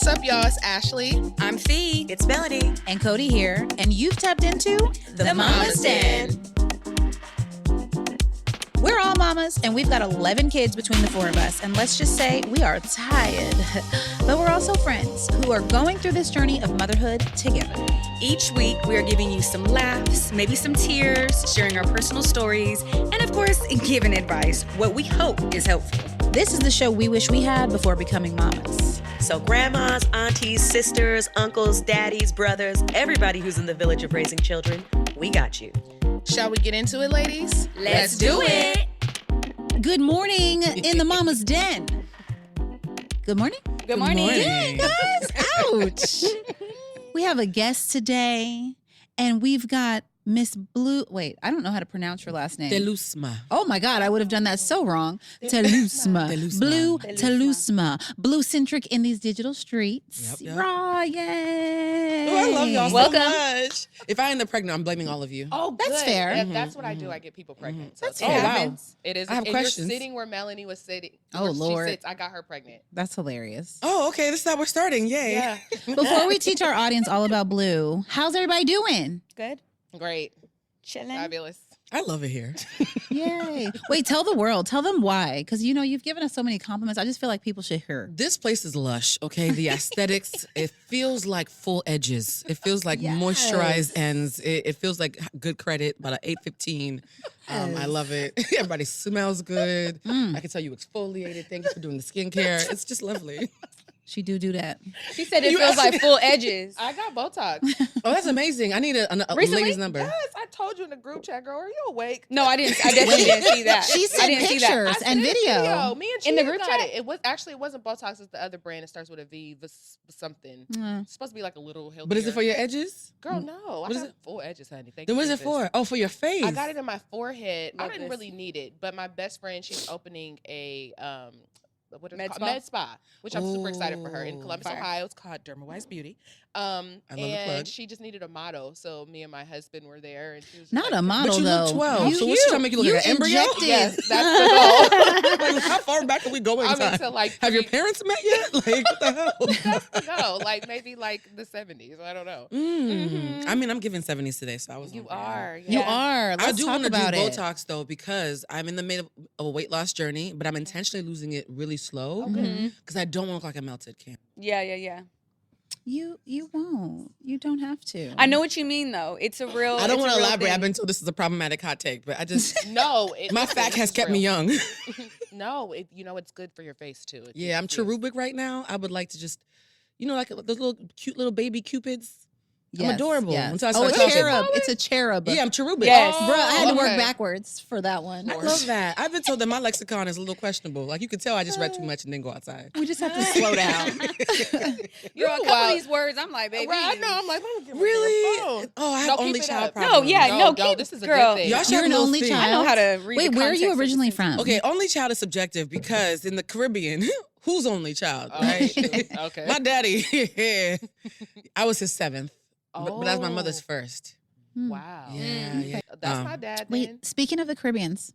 What's up, y'all? It's Ashley. I'm Fee. It's Melody. And Cody here. And you've tapped into The Mama's Den. We're all mamas, and we've got 11 kids between the four of us. And let's just say we are tired. But we're also friends who are going through this journey of motherhood together. Each week, we are giving you some laughs, maybe some tears, sharing our personal stories, and of course, giving advice, what we hope is helpful. This is the show we wish we had before becoming mamas. So grandmas, aunties, sisters, uncles, daddies, brothers, everybody who's in the village of raising children, we got you. Shall we get into it, ladies? Let's do it. Good morning in the Mama's Den. Good morning. Good morning. Yeah, guys. Ouch. We have a guest today, and we've got Miss Blue. Wait, I don't know how to pronounce her last name. Telusma. Oh my God, I would have done that so wrong. Telusma. Telusma. Blue Telusma. Telusma. Blue Centric in these digital streets. Yep. Rah, yay. Oh, I love y'all Welcome. so much. If I end up pregnant, I'm blaming all of you. Oh, That's good. fair. Yeah, that's what I do. I get people pregnant. So That's it fair. happens. It is. I have and questions. You're sitting where Melanie was sitting. Oh, where Lord. She sits. I got her pregnant. That's hilarious. Oh, okay. This is how we're starting. Yay. Yeah. Before we teach our audience all about Blue, how's everybody doing? Good. Great. Chilling. Fabulous. I love it here. Yay. Wait, tell the world. Tell them why. Because, you know, you've given us so many compliments. I just feel like people should hear. This place is lush, okay? The aesthetics, it feels like full edges. It feels like Yes. moisturized ends. It feels like good credit, about an 8:15. I love it. Everybody smells good. I can tell you exfoliated. Thank you for doing the skincare. It's just lovely. She do that. She said it feels like full edges. I got Botox. Oh, that's amazing. I need a Recently? lady's number. Yes, I told you in the group chat, girl. Are you awake? No, I didn't. I definitely didn't see that. She I sent didn't see that. pictures I and sent video. Me and In the Chia group got chat? it. It was actually it wasn't Botox. It's the other brand. It starts with a V. Something. It's supposed to be like a little healthier. But is it for your edges? Girl? No. What I is got it? full edges, honey. Thank Then you what is it this. for? Oh, for your face. I got it in my forehead. I Love didn't this. really need it, but my best friend, she's opening a what is Med it called? spa? Med spa, which I'm super excited for her in Ooh. Columbus, Fire. Ohio. It's called Dermawise Beauty. love the plug. And she just needed a model, so me and my husband were there, and she was Not like, a model, But you though. look 12. You- So what's she trying to make you look you like an embryo? injected- Yes, that's the goal. Like, how far back can we go in I'm time? into like Have your parents met yet? Like, what the hell? no, like maybe like the 70s. I don't know. I mean, I'm giving 70s today, so I was. You on fire. are. You yeah. are. Let's I do talk want to do about it. Botox though because I'm in the middle of a weight loss journey, but I'm intentionally losing it really slow because I don't want to look like a melted can. Yeah. You won't. You don't have to. I know what you mean, though. It's a real. I don't it's want a to real elaborate. I've thing. been told this is a problematic hot take, but I just No, my listen, fat this has is kept me real. young. No, it's good for your face too. It Yeah, I'm keeps you- cherubic right now. I would like to just, like those little cute little baby cupids. I'm Yes, adorable yes. until I Oh, start a talking. cherub. It's a cherub. Yeah, I'm cherubic. Yes. Bro, I had to work okay. backwards for that one. I love that. I've been told that my lexicon is a little questionable. Like you can tell I just read too much and then go outside. We just have to slow down. You're a couple wild. of these words. I'm like, baby. Right, I know. I'm like, I'm gonna Really? Your phone. Oh, I have No, keep only it child up. problems. No, yeah, no, No, keep, this is a girl. good thing. Y'all should You're have an a little only thing. child. I know how to read. Wait, the where are you context of originally the from? sentence. Okay, only child is subjective because in the Caribbean, who's only child, Oh, right? shoot. Okay. My daddy, I was his seventh, but that was my mother's Oh. first. Wow. Yeah. That's my dad. Wait, Then. speaking of the Caribbeans,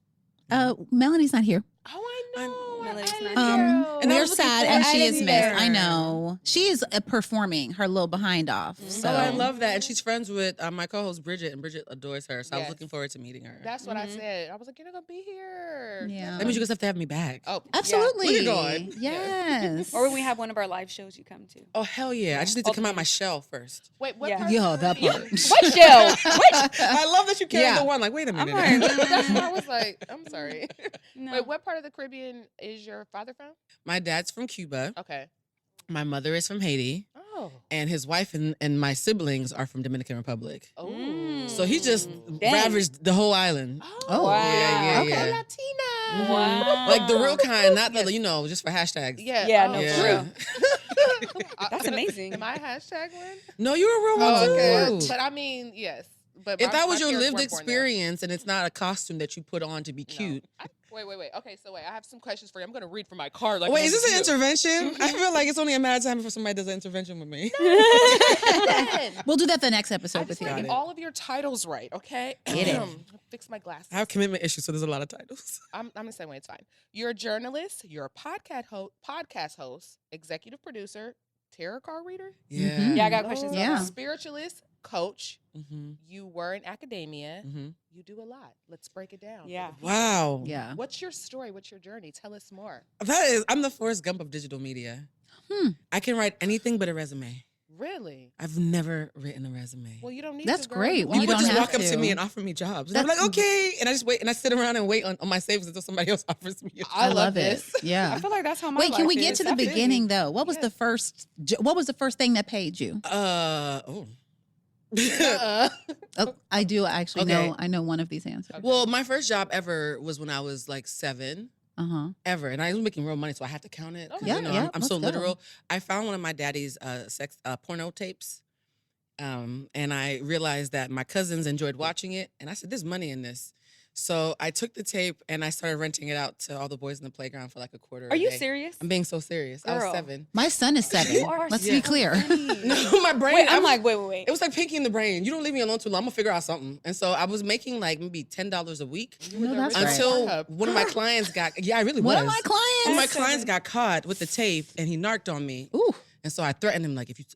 Melanie's not here. Oh, I know. Melody's I not love here. you. And I We're was looking sad, forward and to she is seeing missed. her. I know. She is performing her little behind off. So Oh, I love that. And she's friends with my co-host Bridget, and Bridget adores her. So I was Yes. looking forward to meeting her. That's what I said. I was like, you're not gonna be here. Yeah. That means you guys have to have me back. Oh, Absolutely. Look at God. Yes. Or when we have one of our live shows, you come to. Oh, hell yeah. I just need to come out my shell first. Wait, what? Yeah. part of Yeah, the that Caribbean? part. What show? What? I love that you carried Yeah. the one. Like, wait a minute. That's why I was like, I'm sorry. No. Wait, what part of the Caribbean is your father from? My dad's from Cuba. Okay. My mother is from Haiti. Oh. And his wife and my siblings are from Dominican Republic. Oh. Mm. So he just Dang. ravaged the whole island. Oh, Wow. Yeah. Okay, Latina. Wow. Like the real kind, not the, just for hashtags. Yeah. Yeah, oh, no, Yeah. for real. That's amazing. Am I a hashtag one? No, you're a real one Oh, okay. too. But I mean, yes. But If that was my your parents lived weren't born there. experience and it's not a costume that you put on to be No. cute. Wait. Okay, so I have some questions for you. I'm going to read from my card. Like Wait, I'm is this an you. intervention? I feel like it's only a matter of time before somebody does an intervention with me. We'll do that the next episode I with just you. want to Got get it. all of your titles right, okay? Get it. Fix my glasses. I have commitment issues, so there's a lot of titles. I'm the same way. It's fine. You're a journalist. You're a podcast host, executive producer, tarot card reader, Yeah. Yeah, I got questions. Yeah. spiritualist, coach. Mm-hmm. You were in academia. Mm-hmm. You do a lot. Let's break it down. for Yeah. the people. Wow. Yeah. What's your story? What's your journey? Tell us more. I'm the Forrest Gump of digital media. I can write anything but a resume. Really? I've never written a resume. Well, you don't need That's to. Girl. great. You Well, you People are- don't just have walk up to to. me and offer me jobs. And I'm That's- like, okay. And I just wait and I sit around and wait on my savings until somebody else offers me a job. I love it. this. Yeah. I feel like that's how my Wait, can life we get is. to the I feel you. beginning though? What was Yes. the first? What was the first thing that paid you? Oh. Oh, I do actually Okay. know. I know one of these answers. Well, my first job ever was when I was like 7. Uh-huh. And I was making real money, so I had to count it. 'cause, Okay. you know, Yeah, I'm let's so go. literal. I found one of my daddy's porno tapes, and I realized that my cousins enjoyed watching it, and I said, "There's money in this." So I took the tape and I started renting it out to all the boys in the playground for like a quarter. Are a you day. serious? I'm being so serious. I was Girl. 7. My son is 7. You are Let's so be clear. No, my brain. Wait, I I'm was- like, wait. It was like Pinky in the Brain. You don't leave me alone too long. I'm gonna figure out something. And so I was making like maybe $10 a week You were No, the that's original right. until Pornhub. one of my clients got. Yeah, I really One was. of my clients. One of my That's clients seven. got caught with the tape, and he narked on me. Ooh. And so I threatened him, like, if you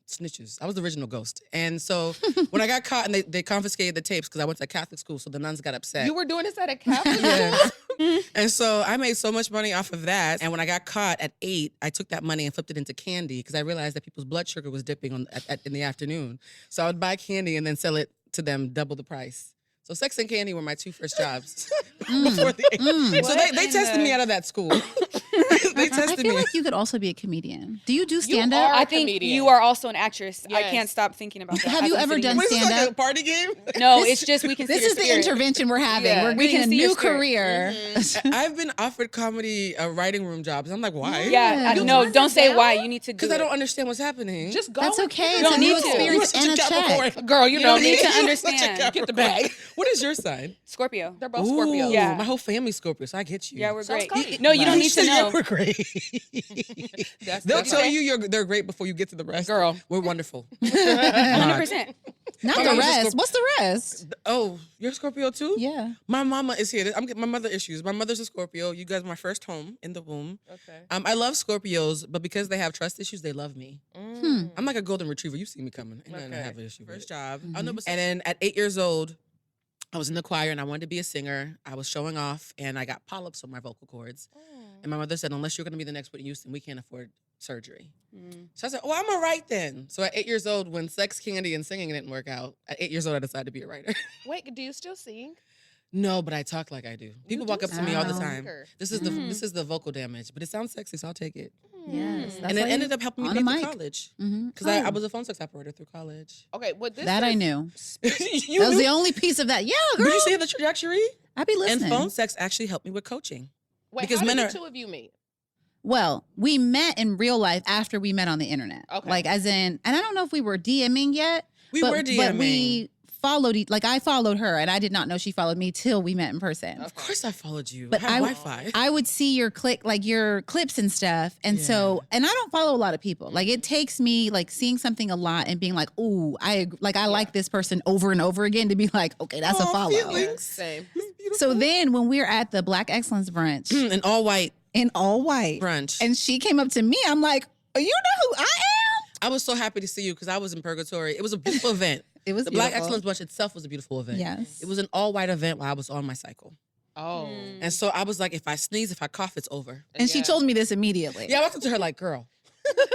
snitches. I was the original ghost. And so when I got caught and they confiscated the tapes because I went to a Catholic school, so the nuns got upset. You were doing this at a Catholic Yeah. And so I made so much money off of that. And when I got caught at 8, I took that money and flipped it into candy because I realized that people's blood sugar was dipping in the afternoon. So I would buy candy and then sell it to them double the price. So sex and candy were my 2 first jobs before the 8. So What they in tested the- me out of that school. They I tested feel me. like you could also be a comedian. Do you do You stand are- up? I think comedian. you are also an actress. I Yes. can't stop thinking about that. Have as you I'm ever sitting done here. What is this, stand like up? a party game? No, This- it's just we can see This your is the spirit. intervention we're having. Yeah. We're We getting can a see your new spirit. career. I've been offered comedy writing room jobs. I'm like, why? Yeah, You no, turn don't it say down? why. You need to do Because it. I don't understand what's happening. Just go. That's and okay. figure It's it a don't out. new need to. experience You are and a such a check. Capricorn. Girl, you know don't me. need to You're such a understand. Capricorn. Get the bag. What is your sign? Scorpio. They're both Scorpios. Ooh, Yeah. my whole family's Scorpio, so I get you. Yeah, we're So great. Scotty. No, you don't You need to said know. we're great. That's They'll that's tell right. you they're great before you get to the rest. Girl. We're wonderful. 100%. Not My the mama's a rest. Scorpio. What's the rest? Oh, you're Scorpio too? Yeah. My mama is here. I'm getting my mother issues. My mother's a Scorpio. You guys are my first home in the womb. Okay. I love Scorpios, but because they have trust issues, they love me. Mm. I'm like a golden retriever. You see me coming. Ain't nothing to Okay. have an issue First with. job. I know, and then at 8 years old, I was in the choir and I wanted to be a singer. I was showing off and I got polyps on my vocal cords. And my mother said, unless you're going to be the next Whitney Houston, we can't afford surgery. So I said, I'm a write then. So at 8 years old, when sex, candy, and singing didn't work out, at 8 years old, I decided to be a writer. Wait, do you still sing? No, but I talk like I do. People walk up to me all the sound time. singer. This is the vocal damage, but it sounds sexy, so I'll take it. Yes. And it ended up helping me on a pay for mic. college Mm-hmm. because I was a phone sex operator through college. Okay, well, this That I is- knew. You That was knew- the only piece of that. Yeah, girl. Did you see the trajectory? I be listening. And phone sex actually helped me with coaching. Wait, because how men did are- the two of you meet? Well, we met in real life after we met on the internet. Okay. Like, as in, and I don't know if we were DMing yet. We but, were But DMing. we followed, like, I followed her, and I did not know she followed me till we met in person. Of course I followed you. But I had I- Wi-Fi. I would see your your clips and stuff. And so, and I don't follow a lot of people. Like, it takes me like seeing something a lot and being like, ooh, I like this person over and over again to be like, okay, that's a Aw, follow. feelings. Same. So then when we're at the Black Excellence brunch An all white in all white, brunch. and she came up to me, I'm like, oh, you know who I am? I was so happy to see you because I was in purgatory. It was a beautiful event. It was The Black beautiful. Excellence Brunch itself was a beautiful event. Yes. It was an all white event while I was on my cycle. Oh. And so I was like, if I sneeze, if I cough, it's over. And she Yeah. told me this immediately. Yeah, I walked up to her like, girl,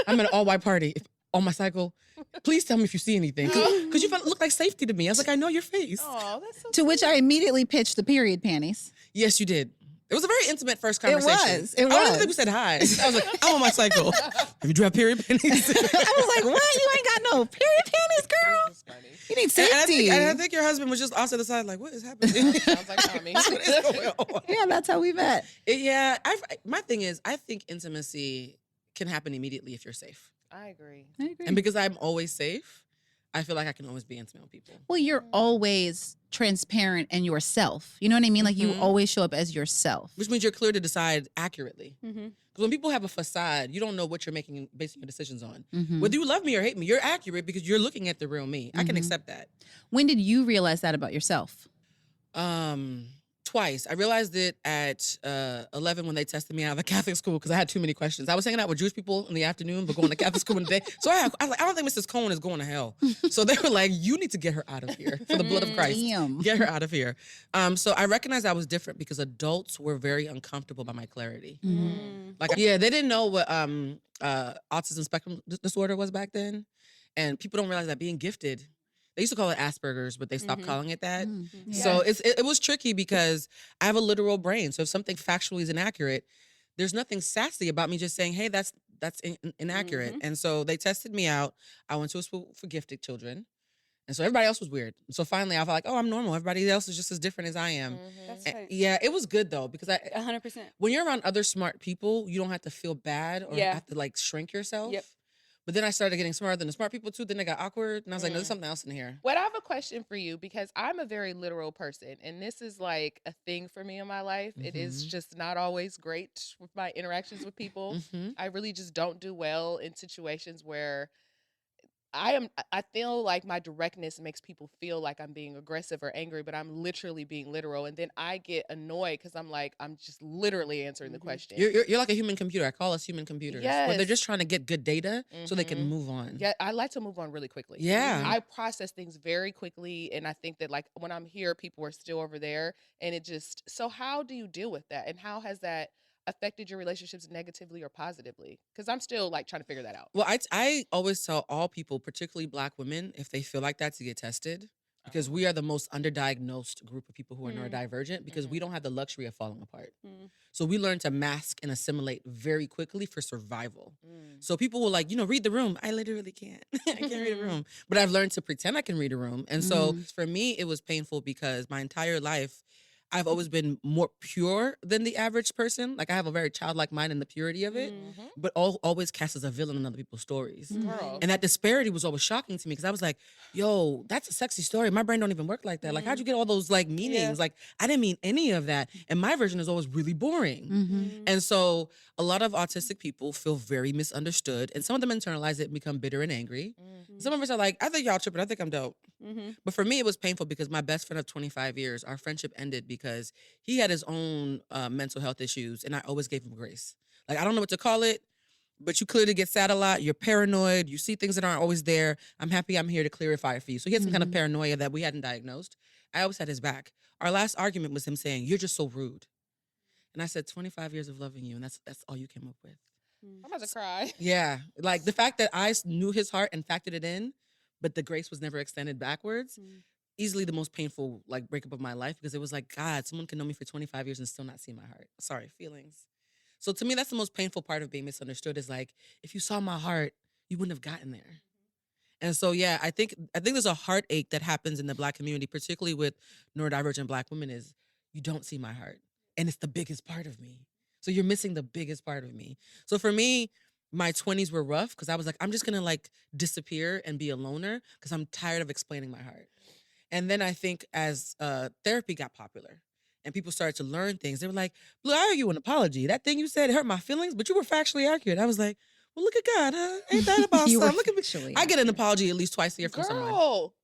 I'm at an all white party on my cycle. Please tell me if you see anything. Because you look like safety to me. I was like, I know your face. Oh, that's so To which I immediately pitched the period panties. Yes, you did. It was a very intimate first It conversation. was. It I don't even was. think we said hi. I was like, I'm on my cycle. Have you dropped period pennies? I was like, what? You ain't got no period panties, girl? That's funny. You need And safety. I think your husband was just off to the side, like, what is happening? Sounds like Tommy. What is going on? Yeah, that's how we met. Yeah, my thing is, I think intimacy can happen immediately if you're safe. I agree. I agree. And because I'm always safe, I feel like I can always be intimate with people. Well, you're always transparent and yourself. You know what I mean? Like, you Mhm. always show up as yourself. Which means you're clear to decide accurately. Mm-hmm. Because when people have a facade, you don't know what you're basing your decisions on. Mhm. Whether you love me or hate me, you're accurate because you're looking at the real me. I can Mhm. accept that. When did you realize that about yourself? Twice. I realized it at 11 when they tested me out of the Catholic school because I had too many questions. I was hanging out with Jewish people in the afternoon, but going to Catholic school in the day. So I was like, I don't think Mrs. Cohen is going to hell. So they were like, you need to get her out of here for the blood of Christ. Damn. Get her out of here. So I recognized I was different because adults were very uncomfortable by my clarity. Like, yeah, they didn't know what autism spectrum disorder was back then. And people don't realize that being gifted, they used to call it Asperger's, but they stopped calling it that. So it was tricky because I have a literal brain. So if something factually is inaccurate, there's nothing sassy about me just saying, hey, that's inaccurate. And so they tested me out. I went to a school for gifted children. And so everybody else was weird. So finally I felt like, oh, I'm normal. Everybody else is just as different as I am. That's And tight. yeah, it was good though, because 100%. when you're around other smart people, you don't have to feel bad or have to like shrink yourself. Yep. But then I started getting smarter than the smart people too. Then it got awkward. And I was like, no, there's something else in here. What I have a question for you, because I'm a very literal person, and this is like a thing for me in my life. It is just not always great with my interactions with people. I really just don't do well in situations where I feel like my directness makes people feel like I'm being aggressive or angry, but I'm literally being literal. And then I get annoyed because I'm like, I'm just literally answering the question. You're like a human computer. I call us human computers. Where they're Yes. just trying to get good data so they can move on. Yeah, I like to move on really quickly. Yeah. I process things very quickly. And I think that like when I'm here, people are still over there. And it just, so how do you deal with that? And how has that affected your relationships negatively or positively? Because I'm still like trying to figure that out. Well, I always tell all people, particularly Black women, if they feel like that, to get tested. Because we are the most underdiagnosed group of people who are neurodivergent because we don't have the luxury of falling apart. So we learn to mask and assimilate very quickly for survival. So people will like, read the room. I literally can't. I can't read a room. But I've learned to pretend I can read a room. And so for me, it was painful because my entire life, I've always been more pure than the average person. Like I have a very childlike mind in the purity of it, but always cast as a villain in other people's stories. Girl. And that disparity was always shocking to me because I was like, yo, that's a sexy story. My brain don't even work like that. Like, how'd you get all those like meanings? Like, I didn't mean any of that. And my version is always really boring. And so a lot of autistic people feel very misunderstood. And some of them internalize it and become bitter and angry. Some of us are like, I think y'all tripping. I think I'm dope. But for me, it was painful because my best friend of 25 years, our friendship ended because he had his own mental health issues. And I always gave him grace. Like, I don't know what to call it, but you clearly get sad a lot. You're paranoid. You see things that aren't always there. I'm happy I'm here to clarify it for you. So he had some kind of paranoia that we hadn't diagnosed. I always had his back. Our last argument was him saying, you're just so rude. And I said, 25 years of loving you, and that's all you came up with. I'm about to cry. Yeah. Like the fact that I knew his heart and factored it in, but the grace was never extended backwards, easily the most painful like breakup of my life because it was like, God, someone can know me for 25 years and still not see my heart. Sorry, feelings. So to me, that's the most painful part of being misunderstood is like, if you saw my heart, you wouldn't have gotten there. And so, yeah, I think there's a heartache that happens in the Black community, particularly with neurodivergent Black women, is you don't see my heart. And it's the biggest part of me. So you're missing the biggest part of me. So for me, my 20s were rough because I was like, I'm just going to like disappear and be a loner because I'm tired of explaining my heart. And then I think as therapy got popular and people started to learn things, they were like, Blue, I owe you an apology. That thing you said hurt my feelings, but you were factually accurate. I was like, well, look at God, huh? Ain't that about You were something? Look at me. factually I get an apology at least twice a year from someone. Girl,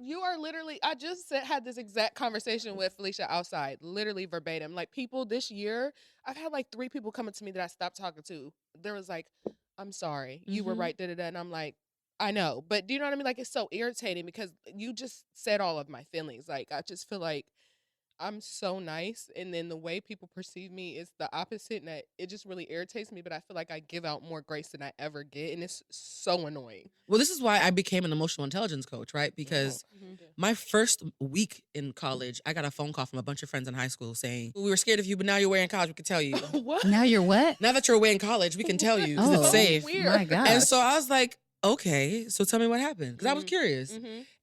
you are literally, I just had this exact conversation with Felicia outside, literally verbatim. Like people this year, I've had like 3 people coming to me that I stopped talking to. There was like, I'm sorry, you were right, da-da-da. And I'm like, I know. But do you know what I mean? Like, it's so irritating because you just said all of my feelings. Like, I just feel like I'm so nice. And then the way people perceive me is the opposite. And it just really irritates me. But I feel like I give out more grace than I ever get. And it's so annoying. Well, this is why I became an emotional intelligence coach, right? Because my first week in college, I got a phone call from a bunch of friends in high school saying, we were scared of you, but now you're away in college, we can tell you. What? Now you're what? Now that you're away in college, we can tell you because Oh. it's safe. Weird. My God. And so I was like, okay, so tell me what happened. Because I was curious.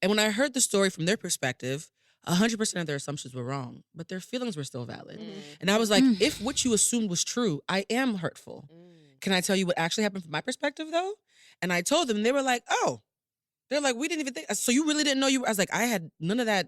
And when I heard the story from their perspective, 100% of their assumptions were wrong, but their feelings were still valid. And I was like, if what you assumed was true, I am hurtful. Can I tell you what actually happened from my perspective, though? And I told them, and they were like, oh. They're like, we didn't even think. So you really didn't know you were? I was like, I had none of that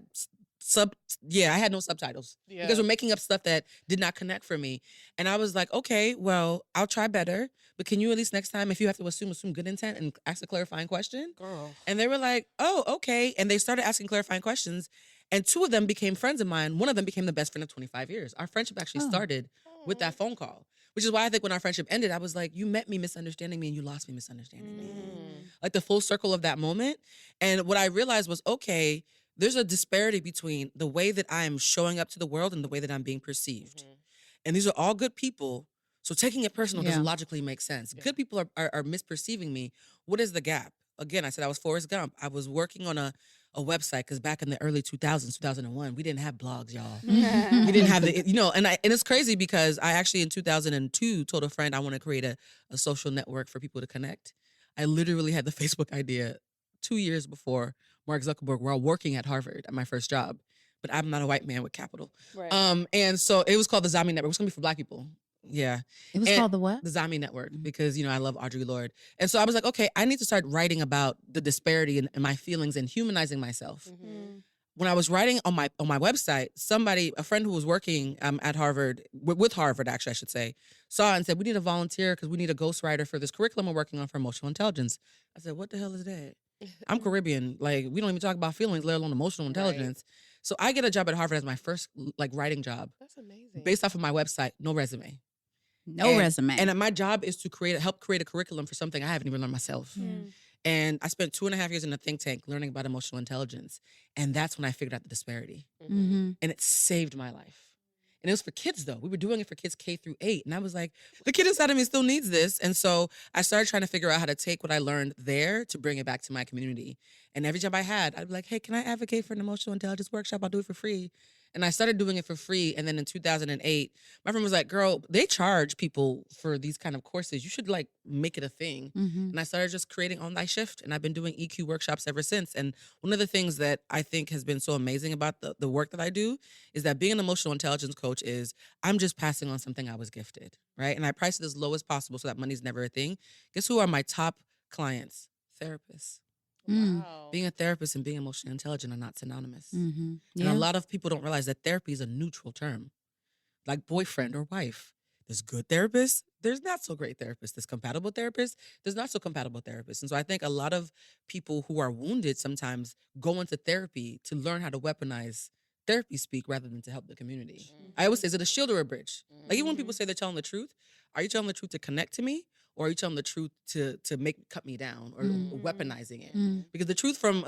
I had no subtitles. Yeah. You guys were making up stuff that did not connect for me. And I was like, okay, well, I'll try better. But can you at least next time, if you have to assume good intent and ask a clarifying question? Girl. And they were like, oh, okay. And they started asking clarifying questions. And 2 of them became friends of mine. One of them became the best friend of 25 years. Our friendship actually started with that phone call, which is why I think when our friendship ended, I was like, you met me misunderstanding me and you lost me misunderstanding me. Like the full circle of that moment. And what I realized was, okay, there's a disparity between the way that I'm showing up to the world and the way that I'm being perceived. And these are all good people. So taking it personal doesn't logically make sense. Good people are misperceiving me. What is the gap? Again, I said I was Forrest Gump. I was working on a website because back in the early 2000s, 2001, we didn't have blogs, y'all. We didn't have the, and it's crazy because I actually in 2002 told a friend I want to create a social network for people to connect. I literally had the Facebook idea 2 years before Mark Zuckerberg, while working at Harvard at my first job. But I'm not a white man with capital. Right. And so it was called the Zami Network. It was going to be for Black people. Yeah. It was called the what? The Zami Network, because, I love Audre Lorde. And so I was like, okay, I need to start writing about the disparity in my feelings and humanizing myself. When I was writing on my website, a friend who was working at Harvard, with Harvard, actually, I should say, saw it and said, we need a volunteer because we need a ghostwriter for this curriculum we're working on for emotional intelligence. I said, what the hell is that? I'm Caribbean. Like, we don't even talk about feelings, let alone emotional intelligence. So I get a job at Harvard as my first writing job. That's amazing. Based off of my website, no resume. No resume. And my job is to help create a curriculum for something I haven't even learned myself. And I spent 2.5 years in a think tank learning about emotional intelligence. And that's when I figured out the disparity. And it saved my life. And it was for kids, though. We were doing it for kids K through 8. And I was like, the kid inside of me still needs this. And so I started trying to figure out how to take what I learned there to bring it back to my community. And every job I had, I'd be like, hey, can I advocate for an emotional intelligence workshop? I'll do it for free. And I started doing it for free. And then in 2008, my friend was like, girl, they charge people for these kind of courses. You should make it a thing. And I started just creating On Thy Shift. And I've been doing EQ workshops ever since. And one of the things that I think has been so amazing about the work that I do is that being an emotional intelligence coach is I'm just passing on something I was gifted, right? And I price it as low as possible so that money's never a thing. Guess who are my top clients? Therapists. Wow. Being a therapist and being emotionally intelligent are not synonymous. And a lot of people don't realize that therapy is a neutral term, like boyfriend or wife. There's good therapists. There's not so great therapists. There's compatible therapists. There's not so compatible therapists. And so I think a lot of people who are wounded sometimes go into therapy to learn how to weaponize therapy speak rather than to help the community. I always say, is it a shield or a bridge? Like even when people say they're telling the truth, are you telling the truth to connect to me? Or are you telling the truth to cut me down or weaponizing it? Because the truth from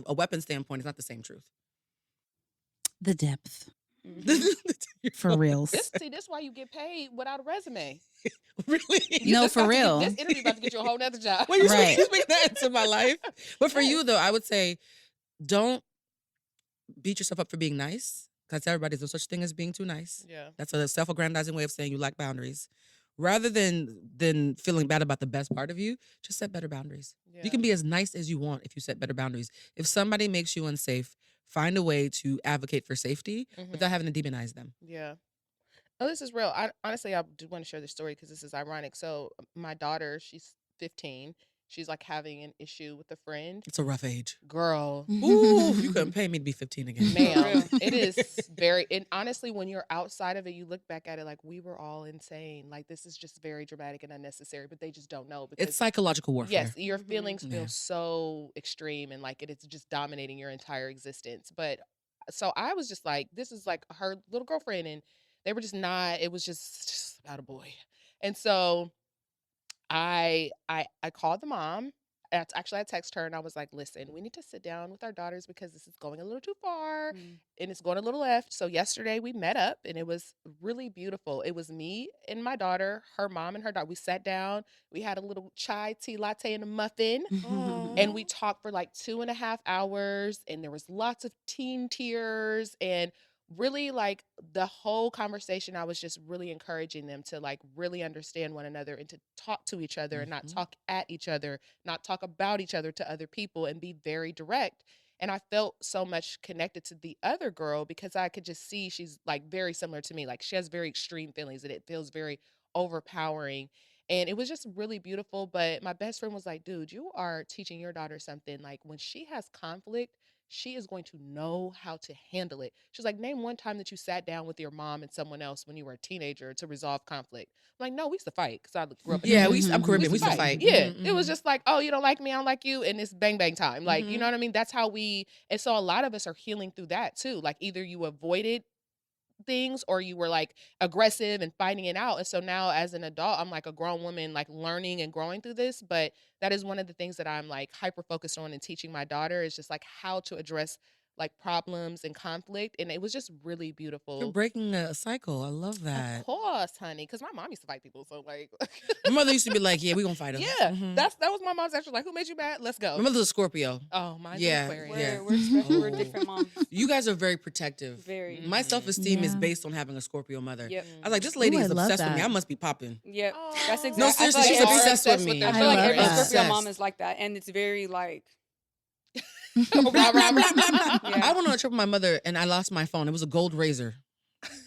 a weapon standpoint is not the same truth. The depth. For reals. This is why you get paid without a resume. Really? No, for real. This interview about to get you a whole nother job. Well, you speak that into my life. But for you, though, I would say don't beat yourself up for being nice, because everybody's no such thing as being too nice. Yeah. That's a self-aggrandizing way of saying you lack boundaries. Rather than feeling bad about the best part of you, just set better boundaries. Yeah. You can be as nice as you want if you set better boundaries. If somebody makes you unsafe, find a way to advocate for safety without having to demonize them. Yeah. Oh, this is real. Honestly, I do want to share this story because this is ironic. So my daughter, she's 15. She's having an issue with a friend. It's a rough age. Girl. Ooh, you couldn't pay me to be 15 again. Ma'am, it is very, and honestly, when you're outside of it, you look back at it like we were all insane. Like this is just very dramatic and unnecessary, but they just don't know. Because, it's psychological warfare. Yes, your feelings feel so extreme and it's just dominating your entire existence. But so I was just like, this is her little girlfriend, and they were just not, it was just about a boy. And so I called the mom. Actually, I texted her and I was like, listen, we need to sit down with our daughters because this is going a little too far and it's going a little left. So yesterday we met up and it was really beautiful. It was me and my daughter, her mom and her daughter. We sat down, we had a little chai tea latte and a muffin and we talked for 2.5 hours, and there was lots of teen tears, and really the whole conversation, I was just really encouraging them to really understand one another and to talk to each other and not talk at each other, not talk about each other to other people, and be very direct. And I felt so much connected to the other girl because I could just see she's very similar to me. She has very extreme feelings and it feels very overpowering. And it was just really beautiful. But my best friend was like, dude, you are teaching your daughter something. When she has conflict, she is going to know how to handle it. She's like, name one time that you sat down with your mom and someone else when you were a teenager to resolve conflict. I'm like, no, we used to fight because I grew up in Yeah, Texas. I'm Caribbean. We used used to fight. Yeah, Mhm, it was mhm. just like, oh, you don't like me, I don't like you, and it's bang bang time. Like, you know Mhm. what I mean? That's how we. And so a lot of us are healing through that too. Like either you avoided things or you were like aggressive and fighting it out. And so now as an adult, I'm like a grown woman, like learning and growing through this. But that is one of the things that I'm like hyper focused on and teaching my daughter is just like how to address like problems and conflict. And it was just really You're beautiful. breaking a cycle. I love Of that. course, honey, because my mom used to fight people. So like, My mother used to be like, "Yeah, we gonna fight them." yeah, that was my mom's actually like, who made you mad? Let's go. My mother's a Scorpio. Oh, mine's Yeah, an Aquarius. yeah. We're special. We're Oh. different moms. You guys are very protective. Very. My self-esteem is Yeah. based on having a Scorpio mother. Yep. I was like, this lady Ooh, is I love obsessed with me. that. I must be popping. Yep. Aw. That's exactly. No, I feel seriously, like she's every- obsessed with me. I I feel like love every that. Scorpio mom Obsessed. is like that, and it's very like. Blah, blah, blah, blah, blah. Yeah. I went on a trip with my mother and I lost my phone. It was a gold razor.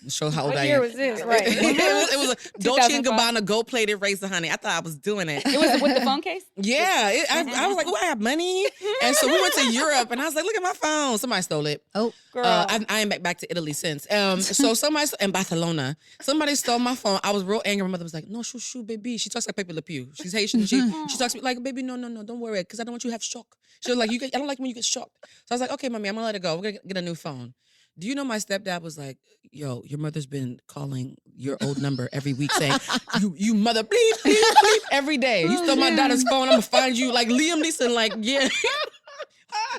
Show how old What I year am. was this? Right. it was a Dolce and 2005. Gabbana gold plated razor, honey. I thought I was doing it. It was with the phone case. Yeah, I was like, oh, I have money. And so we went to Europe and I was like, look at my phone. Somebody stole it. Oh, Girl. I ain't back to Italy since. So somebody in Barcelona, somebody stole my phone. I was real angry. My mother was like, no, shoo, baby. She talks like Pepe Le Pew. She's Haitian. She talks to me like, baby, no, don't worry, because I don't want you to have shock. She was like, I don't like when you get shocked. So I was like, okay, mommy, I'm gonna let it go. We're gonna get a new phone. Do you know my stepdad was like, yo, your mother's been calling your old number every week saying, you mother, bleep, bleep, bleep, every day. You stole my daughter's phone, I'm gonna find you. Like Liam Neeson, like, yeah.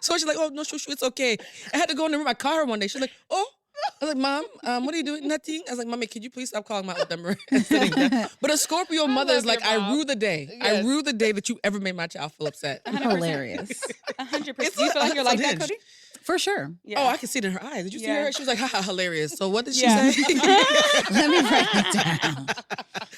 So she's like, oh, no, shoo, it's okay. I had to go in the room, I called her one day. She's like, oh. I was like, Mom, what are you doing? Nothing. I was like, Mommy, could you please stop calling my old number? and sitting there? But a Scorpio mother is love like, your I mom. rue the day. I Yes. rue the day that you ever made my child feel upset. 100%. hilarious. 100%. It's Do you feel like you're like that, unhinged. Cody? For sure. Yeah. Oh, I can see it in her eyes. Did you see Yeah. her? She was like, haha, hilarious. So what did she Yeah. say? Let me write it down.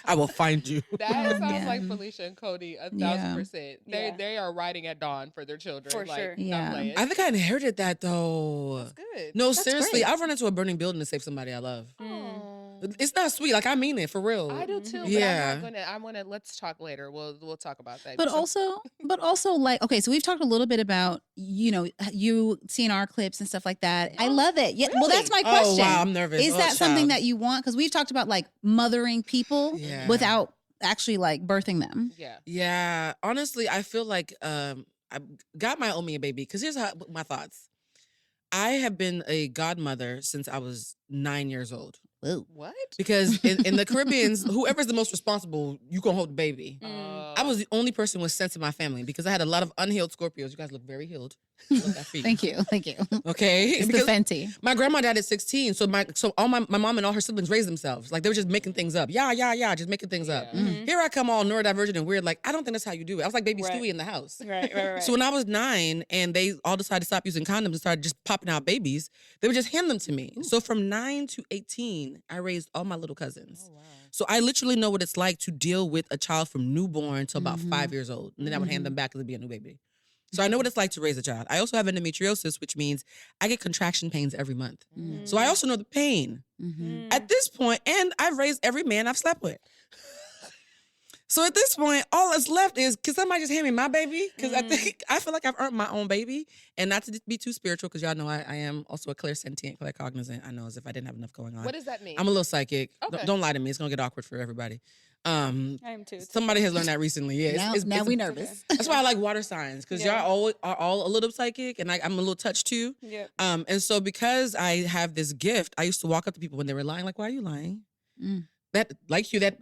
I will find you. That sounds Yeah. like Felicia and Cody 1,000%. Yeah. They are riding at dawn for their children. For like, sure. not Yeah. playing. I think I inherited that though. That's good. No, That's seriously, great. I've run into a burning building to save somebody I love. Mm. It's not sweet. Like I mean it for real. I do too. Yeah. But I'm gonna. Let's talk later. We'll talk about that. But So- also like, okay, so we've talked a little bit about, you seeing our clips and stuff like that. I love it. Yeah. Well, that's my question. Oh wow, I'm nervous. Is Oh, that something child. that you want? Because we've talked about like mothering people Yeah. without actually like birthing them. yeah. Yeah, honestly, I feel like God might owe me a baby. Because here's my thoughts. I have been a godmother since I was 9 years old. Whoa. What? Because in the Caribbeans, whoever's the most responsible, you gonna hold the baby. I was the only person with sense in my family because I had a lot of unhealed Scorpios. You guys look very healed. I love that feet. Thank you. Okay. It's the Because Fenty. my grandma died at 16, so all my mom and all her siblings raised themselves. Like they were just making things up. Yeah, just making things up. Yeah. Mhm. Here I come all neurodivergent and weird. Like I don't think that's how you do it. I was like baby Right. Stewie in the house. Right. So when I was 9 and they all decided to stop using condoms and started just popping out babies, they would just hand them to me. So from 9 to 18, I raised all my little cousins. Oh wow. So I literally know what it's like to deal with a child from newborn to about Mhm. 5 years old. And then I would hand them back as it'd be a new baby. So I Mm-hmm. know what it's like to raise a child. I also have endometriosis, which means I get contraction pains every month. Mm. So I also know the pain. Mhm. At this point, and I've raised every man I've slept with. So at this point, all that's left is, can somebody just hand me my baby? Because I feel like I've earned my own baby. And not to be too spiritual, because y'all know I am also a clairsentient, claircognizant. I know as if I didn't have enough going on. What does that mean? I'm a little psychic. Okay. Don't lie to me. It's going to get awkward for everybody. I am too. Somebody has learned that recently. Yeah, Now we a- nervous. That's why I like water signs, because Yeah. y'all are all a little psychic, and I'm a little touched too. Yep. And so because I have this gift, I used to walk up to people when they were lying, like, why are you lying? Mm. That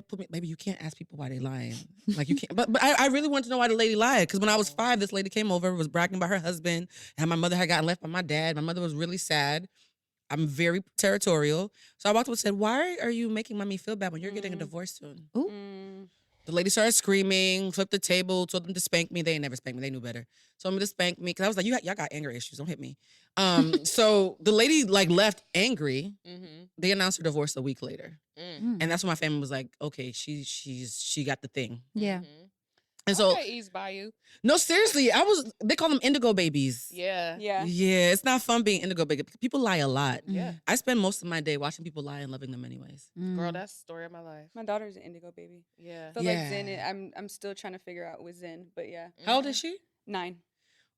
put me, maybe you can't ask people why they lying. Like you can't, but I really wanted to know why the lady lied. Because when I was 5, this lady came over, was bragging about her husband, and my mother had gotten left by my dad. My mother was really sad. I'm very territorial. So I walked up and said, why are you making mommy feel bad when you're getting a divorce soon? The lady started screaming, flipped the table, told them to spank me. They ain't never spanked me. They knew better. Told me to spank me. Because I was like, y'all got anger issues. Don't hit me. So the lady left angry. Mm-hmm. They announced her divorce a week later. Mm. And that's when my family was like, okay, she got the thing. Yeah. Mm-hmm. And so, Okay, ease by you. no, seriously, they call them indigo babies. Yeah. Yeah. Yeah, it's not fun being indigo baby. People lie a lot. Yeah. I spend most of my day watching people lie and loving them anyways. Girl, that's the story of my life. My daughter's an indigo baby. Yeah. So Yeah. like Zen, I'm still trying to figure out with Zen, but yeah, How old is she? 9.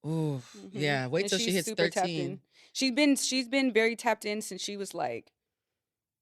Ooh, yeah. Wait And till she she's hits super tapped 13. in. She's been very tapped in since she was like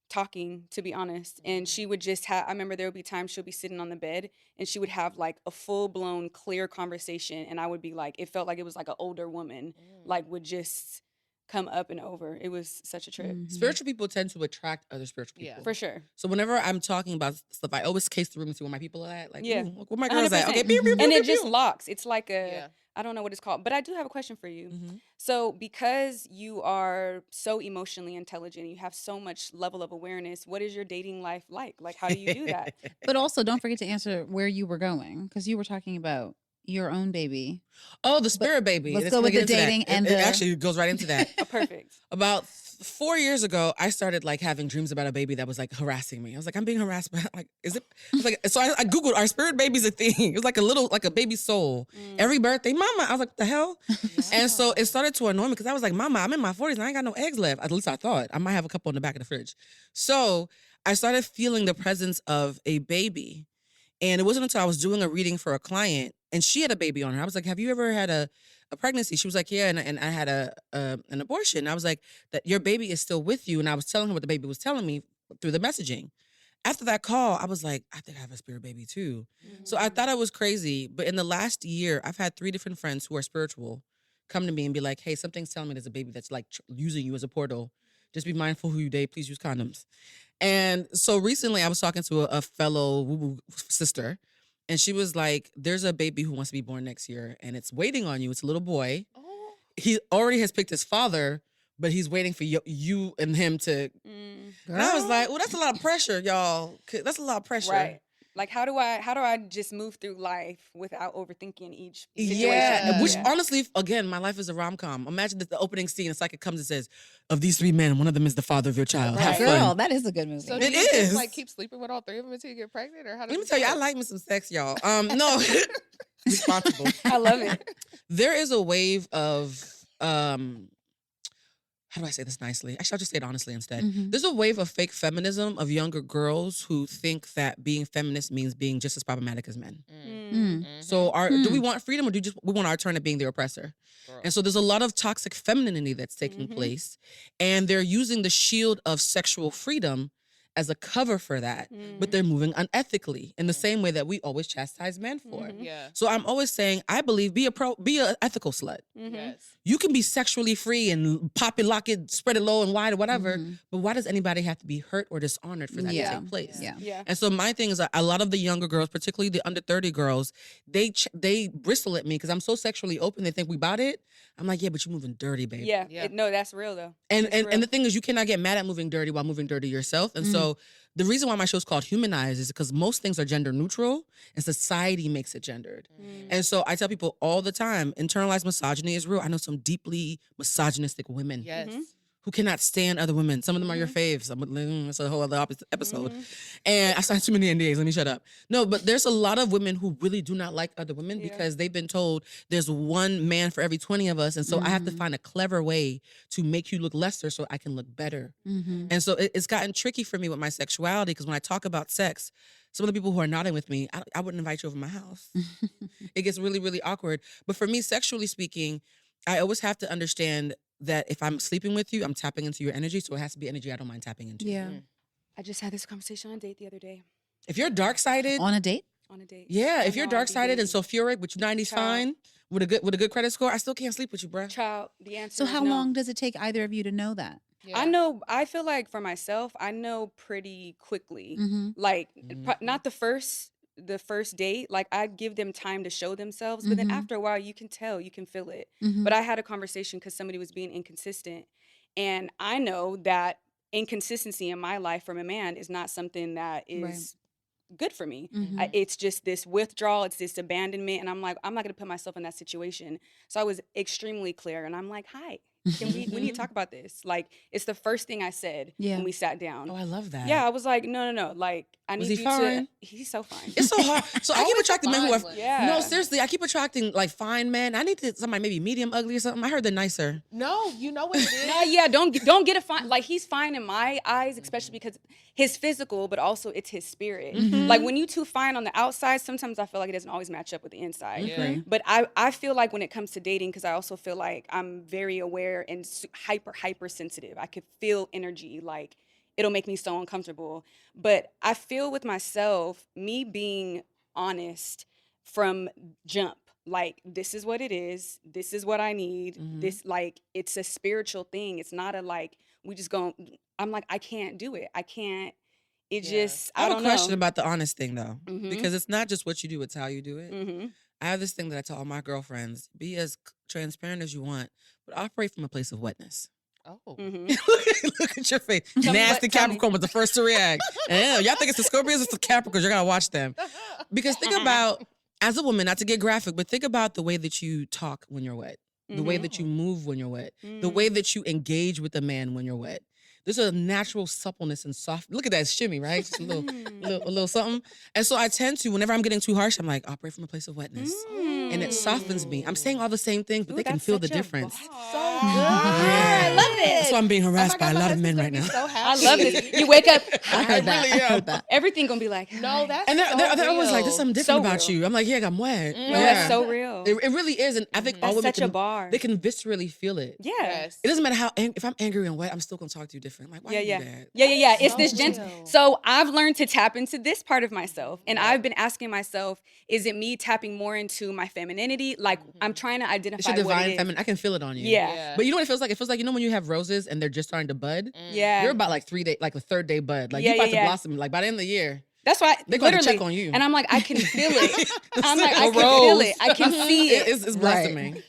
talking, to be honest. And she would just have, I remember there would be times she'll be sitting on the bed and she would have like a full blown clear conversation. And I would be like, it felt like it was like an older woman, like would just come up and over. It was such a trip. Spiritual people tend to attract other spiritual Yeah. people. For sure. So whenever I'm talking about stuff, I always case the room and see where my people are at. Like, Yeah. ooh, where my girls at? 100%. Okay, pew, pew, pew, And pew, it just pew. locks. It's like Yeah. I don't know what it's called, but I do have a question for you. Mm-hmm. So, because you are so emotionally intelligent, you have so much level of awareness, what is your dating life like? Like, how do you do that? But also, don't forget to answer where you were going, because you were talking about your own baby. Oh, the spirit baby. let's And it's go gonna with get the into that. dating and it the- actually goes right into that. Oh, perfect. About 4 years ago, I started like having dreams about a baby that was like harassing me. I was like, I'm being harassed by like, is it? I was like, so I Googled, are spirit babies a thing? It was like a baby soul. Every birthday, mama. I was like, what the hell? And so it started to annoy me because I was like, mama, I'm in my 40s and I ain't got no eggs left. At least I thought. I might have a couple in the back of the fridge. So I started feeling the presence of a baby. And it wasn't until I was doing a reading for a client and she had a baby on her. I was like, have you ever had a pregnancy? She was like, yeah, and I had an abortion. I was like, that your baby is still with you. And I was telling her what the baby was telling me through the messaging. After that call, I was like, I think I have a spirit baby too. So I thought I was crazy. But in the last year, I've had 3 different friends who are spiritual come to me and be like, hey, something's telling me there's a baby that's like using you as a portal. Just be mindful who you date. Please use condoms. And so recently I was talking to a fellow woo-woo sister, and she was like, there's a baby who wants to be born next year, and it's waiting on you. It's a little boy. Oh. He already has picked his father, but he's waiting for you and him to. And I was like, well, that's a lot of pressure, y'all. That's a lot of pressure. Right. Like, how do I just move through life without overthinking each situation? Yeah, which Yeah. honestly, again, my life is a rom-com. Imagine that the opening scene, it's like it comes and says, of these 3 men, one of them is the father of your child. Have Right. fun. Girl, that is a good movie. So It do you is. just like keep sleeping with all 3 of them until you get pregnant, or how does Let me this tell you, I work? like me some sex, y'all. No, responsible. I love it. There is a wave of how do I say this nicely? Actually, I'll just say it honestly instead. Mhm. There's a wave of fake feminism of younger girls who think that being feminist means being just as problematic as men. Mm. So do we want freedom, or we want our turn at being the oppressor? Girl. And so there's a lot of toxic femininity that's taking place, and they're using the shield of sexual freedom as a cover for that, but they're moving unethically in the same way that we always chastise men for. Yeah. So I'm always saying, I believe be a ethical slut. Yes. You can be sexually free and pop it, lock it, spread it low and wide or whatever, but why does anybody have to be hurt or dishonored for that Yeah. to take place? Yeah. Yeah. And so my thing is, a lot of the younger girls, particularly the under 30 girls, they bristle at me because I'm so sexually open. They think we about it. I'm like, yeah, but you're moving dirty, baby. Yeah. Yeah. No, that's real though. And It's and, real. and the thing is, you cannot get mad at moving dirty while moving dirty yourself. And so the reason why my show's called Humanized is because most things are gender neutral and society makes it gendered. And so I tell people all the time, internalized misogyny is real. I know some deeply misogynistic women Yes. who cannot stand other women. Some of them are your faves. That's a whole other episode. And I signed too many NDAs. Let me shut up. No, but there's a lot of women who really do not like other women because they've been told there's one man for every 20 of us. And so I have to find a clever way to make you look lesser so I can look better. And so it's gotten tricky for me with my sexuality because when I talk about sex, some of the people who are nodding with me, I wouldn't invite you over my house. It gets really, really awkward. But for me, sexually speaking, I always have to understand that if I'm sleeping with you, I'm tapping into your energy. So it has to be energy I don't mind tapping into. Yeah. I just had this conversation on a date the other day. If you're dark-sided, On a date? On a date. yeah, if I you're know, I'd be dark-sided and dating. sulfuric, which 90's Child. fine, with a good credit score, I still can't sleep with you, bruh. Child, the answer So is how no. long does it take either of you to know that? Yeah. I know, I feel like for myself, I know pretty quickly. Like not the first date, like I'd give them time to show themselves, but then after a while you can tell, you can feel it. But I had a conversation because somebody was being inconsistent, and I know that inconsistency in my life from a man is not something that is good for me. It's just this withdrawal, it's this abandonment, and I'm like, I'm not gonna put myself in that situation. So I was extremely clear, and I'm like, hi, we need to talk about this. Like, it's the first thing I said when we sat down. Oh, I love that. Yeah, I was like, no. Like, I need Was he you fine? to. He's so fine. It's so hard. So I keep attracting men who are. Yeah. No, seriously, I keep attracting like fine men. I need to somebody maybe medium ugly or something. I heard they're nicer. No, you know what it is? No, yeah, don't get a fine. Like, he's fine in my eyes, especially because his physical, but also it's his spirit. Like, when you too fine on the outside, sometimes I feel like it doesn't always match up with the inside. Yeah. But I feel like when it comes to dating, because I also feel like I'm very aware and hyper sensitive. I could feel energy, like it'll make me so uncomfortable. But I feel with myself, me being honest from jump, like, this is what it is. This is what I need. This, like, it's a spiritual thing. It's not a, like, we just go, I'm like, I can't do it. I can't. It just, I have don't a question know. about the honest thing though, because it's not just what you do, it's how you do it. I have this thing that I tell all my girlfriends: be as transparent as you want, but operate from a place of wetness. Oh. Look at your face. Tell me Nasty what- tell me. Capricorn was the first to react. Y'all think it's the Scorpios, it's the Capricorns. You gotta watch them. Because think about, as a woman, not to get graphic, but think about the way that you talk when you're wet, the way that you move when you're wet, the way that you engage with a man when you're wet. There's a natural suppleness and soft. Look at that shimmy, right? Just a little something. And so I tend to, whenever I'm getting too harsh, I'm like, operate from a place of wetness. And it softens me. I'm saying all the same things, but they can that's feel the such a difference. So good. I love it. That's why I'm being harassed Oh my by a God, lot my of men right husband's now. gonna be so I happy. love this. You wake up, I heard that. really I heard that. everything gonna be like, No, that's And so they're always like, real. there's something different So about real. you. I'm like, yeah, I'm wet. no, that's so real. It really is. And I think all That's women such a bar. they can viscerally feel it. Yeah. Yes. It doesn't matter how, if I'm angry and wet, I'm still going to talk to you different. Like, why Yeah, you yeah. do that? Yeah. It's So this gentle. real. So I've learned to tap into this part of myself. And I've been asking myself, is it me tapping more into my femininity? Like, I'm trying to It's identify your what divine it is. feminine. I can feel it on you. Yeah. But you know what it feels like? It feels like, you know when you have roses and they're just starting to bud? Yeah. You're about like 3 day, like the third day bud. Like Yeah, you're about yeah. to blossom. Like by the end of the year, That's why they're going to literally, check on you. And I'm like, I can feel it. I'm like, I A can feel it. I can see it. It's blossoming.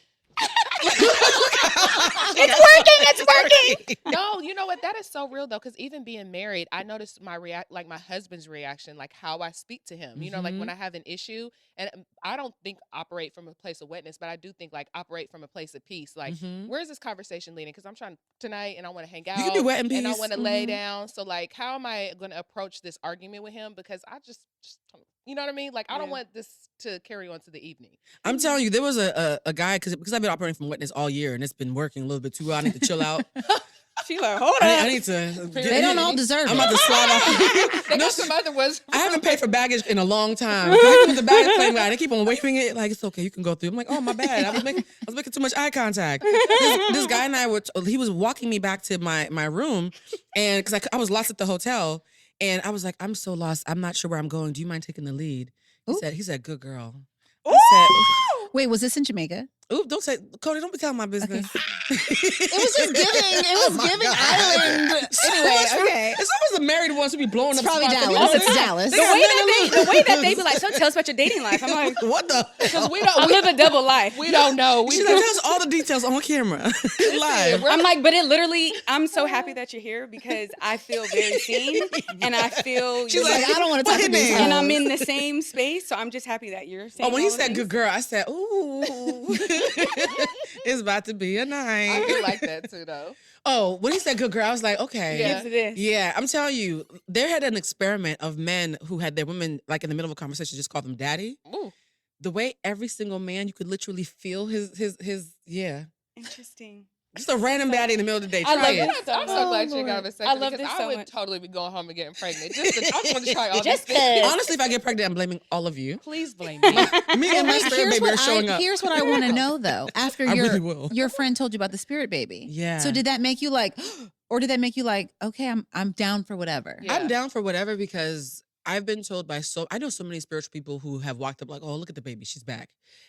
It's working. No, you know what? That is so real though, because even being married, I noticed my my husband's reaction, like how I speak to him. You know, like when I have an issue, and I don't think operate from a place of wetness, but I do think like operate from a place of peace. Like, where's this conversation leading? Because I'm trying tonight, and I want to hang out. You can be wet in and I peace. want to lay down. So like, how am I going to approach this argument with him? Because I just you know what I mean? Like, I don't want this to carry on to the evening. I'm telling you, there was a guy, because I've been operating from wetness all year and it's been working a little bit too well. I need to chill out. She like, hold on. I need to. They don't all deserve I'm it. about to slide off. They got some other ones. I haven't paid for baggage in a long time. I with the baggage claim guy, they keep on waving it like it's okay, you can go through. I'm like, oh my bad, I was making too much eye contact. This guy and I he was walking me back to my room, and because I was lost at the hotel, and I was like, I'm so lost, I'm not sure where I'm going. Do you mind taking the lead? He said, good girl. Wait, was this in Jamaica? Ooh, don't say, Cody, don't be telling my business. It was just giving. It was giving island. Anyway, okay. It's always the married ones who be blowing It's up probably spots. Dallas. It's Dallas. The way that they be like, so tell us about your dating life. I'm like, What the? Because we don't. I live a double life. We don't know. We She's like, tell us all the details on camera. Live. I'm like, but it literally, I'm so happy that you're here because I feel very seen and I feel She's you're like, I don't want to What talk to his these name? and I'm hoes. in the same space. So I'm just happy that you're saying Oh, when he all the said things. good girl, I said, ooh, it's about to be a I night. feel like that too, though. Oh, when he said good girl, I was like, okay. Yeah. Gives it this. Yeah, I'm telling you, there had an experiment of men who had their women, like in the middle of a conversation, just call them daddy. Ooh. The way every single man, you could literally feel his yeah. Interesting. Just a random daddy in the middle of the day. I Try love it. it. I'm so glad you got a second. I love because this I so would much. totally be going home and getting pregnant. I just want to try all Just these things. Honestly, if I get pregnant, I'm blaming all of you. Please blame me. Me and my Wait, spirit baby are showing up. Here's what I want to know though. After I really will. your friend told you about the spirit baby. Yeah. So did that make you like, or did that make you like, okay, I'm down for whatever? Yeah. I'm down for whatever because I've been told by I know so many spiritual people who have walked up like, oh, look at the baby, she's back.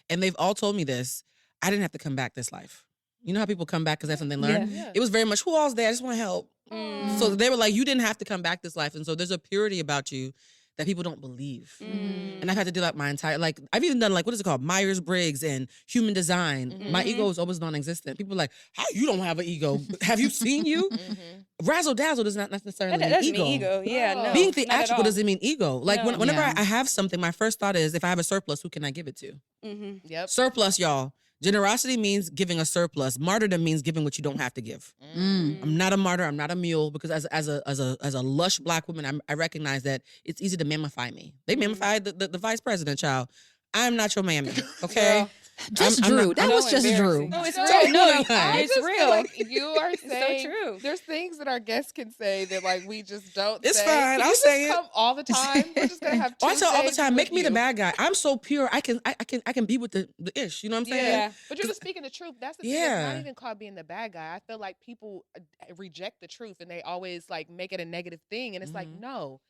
And they've all told me this. I didn't have to come back this life. You know how people come back because that's something they learn? Yeah. It was very much, who all's there? I just want to help. So they were like, you didn't have to come back this life. And so there's a purity about you that people don't believe. And I've had to do that my entire, like, I've even done like, what is it called? Myers-Briggs and human design. My ego is always non-existent. People are like, how you don't have an ego? Have you seen you? Razzle dazzle does not necessarily That mean doesn't ego. mean ego. Yeah, no. Being not at theatrical all. doesn't mean ego. Like No. whenever Yeah. I have something, my first thought is, if I have a surplus, who can I give it to? Yep. Surplus, y'all. Generosity means giving a surplus. Martyrdom means giving what you don't have to give. I'm not a martyr. I'm not a mule, because as a lush Black woman, I recognize that it's easy to mammify me. They mammified the vice president, child. I'm not your mammy, okay? Just I'm Drew. not- That was just Drew. No, it's So, real. No, I it's just feel real. like you are saying so true. there's things that our guests can say that like we just don't It's say. fine. Can I'll you say just it. come all the time. We're just gonna have Oh, I tell all the Tuesdays time, make with me the you. bad guy. I'm so pure. I can be with the ish. You know what I'm saying? Yeah. But you're just speaking the truth. That's the thing. Yeah. It's not even called being the bad guy. I feel like people reject the truth and they always like make it a negative thing. And it's like, no.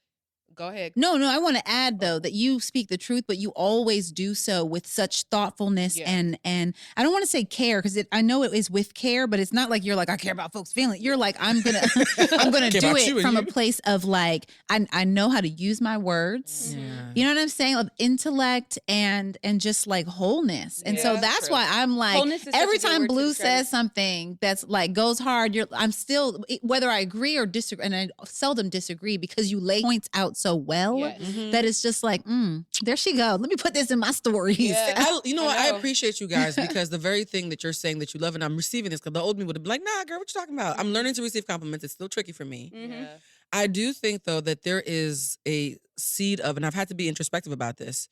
Go ahead. No, I want to add though that you speak the truth, but you always do so with such thoughtfulness and I don't want to say care, because I know it is with care, but it's not like you're like, I care about folks' feelings. You're like, I'm gonna Care do about you it and from a you. place of like, I know how to use my words. Yeah. You know what I'm saying? Of intellect and just like wholeness. And so Yeah, that's true. why I'm like, Wholeness is such every a good time word to Blue describe says it. something that's like goes hard, I'm still, whether I agree or disagree, and I seldom disagree, because you lay points out so well. Yes. That it's just like, there she goes. Let me put this in my stories. Yeah. You know what? I know. appreciate you guys, because the very thing that you're saying that you love, and I'm receiving this, because the old me would have been like, nah, girl, what you talking about? I'm learning to receive compliments. It's still tricky for me. Yeah. I do think, though, that there is a seed of, and I've had to be introspective about this,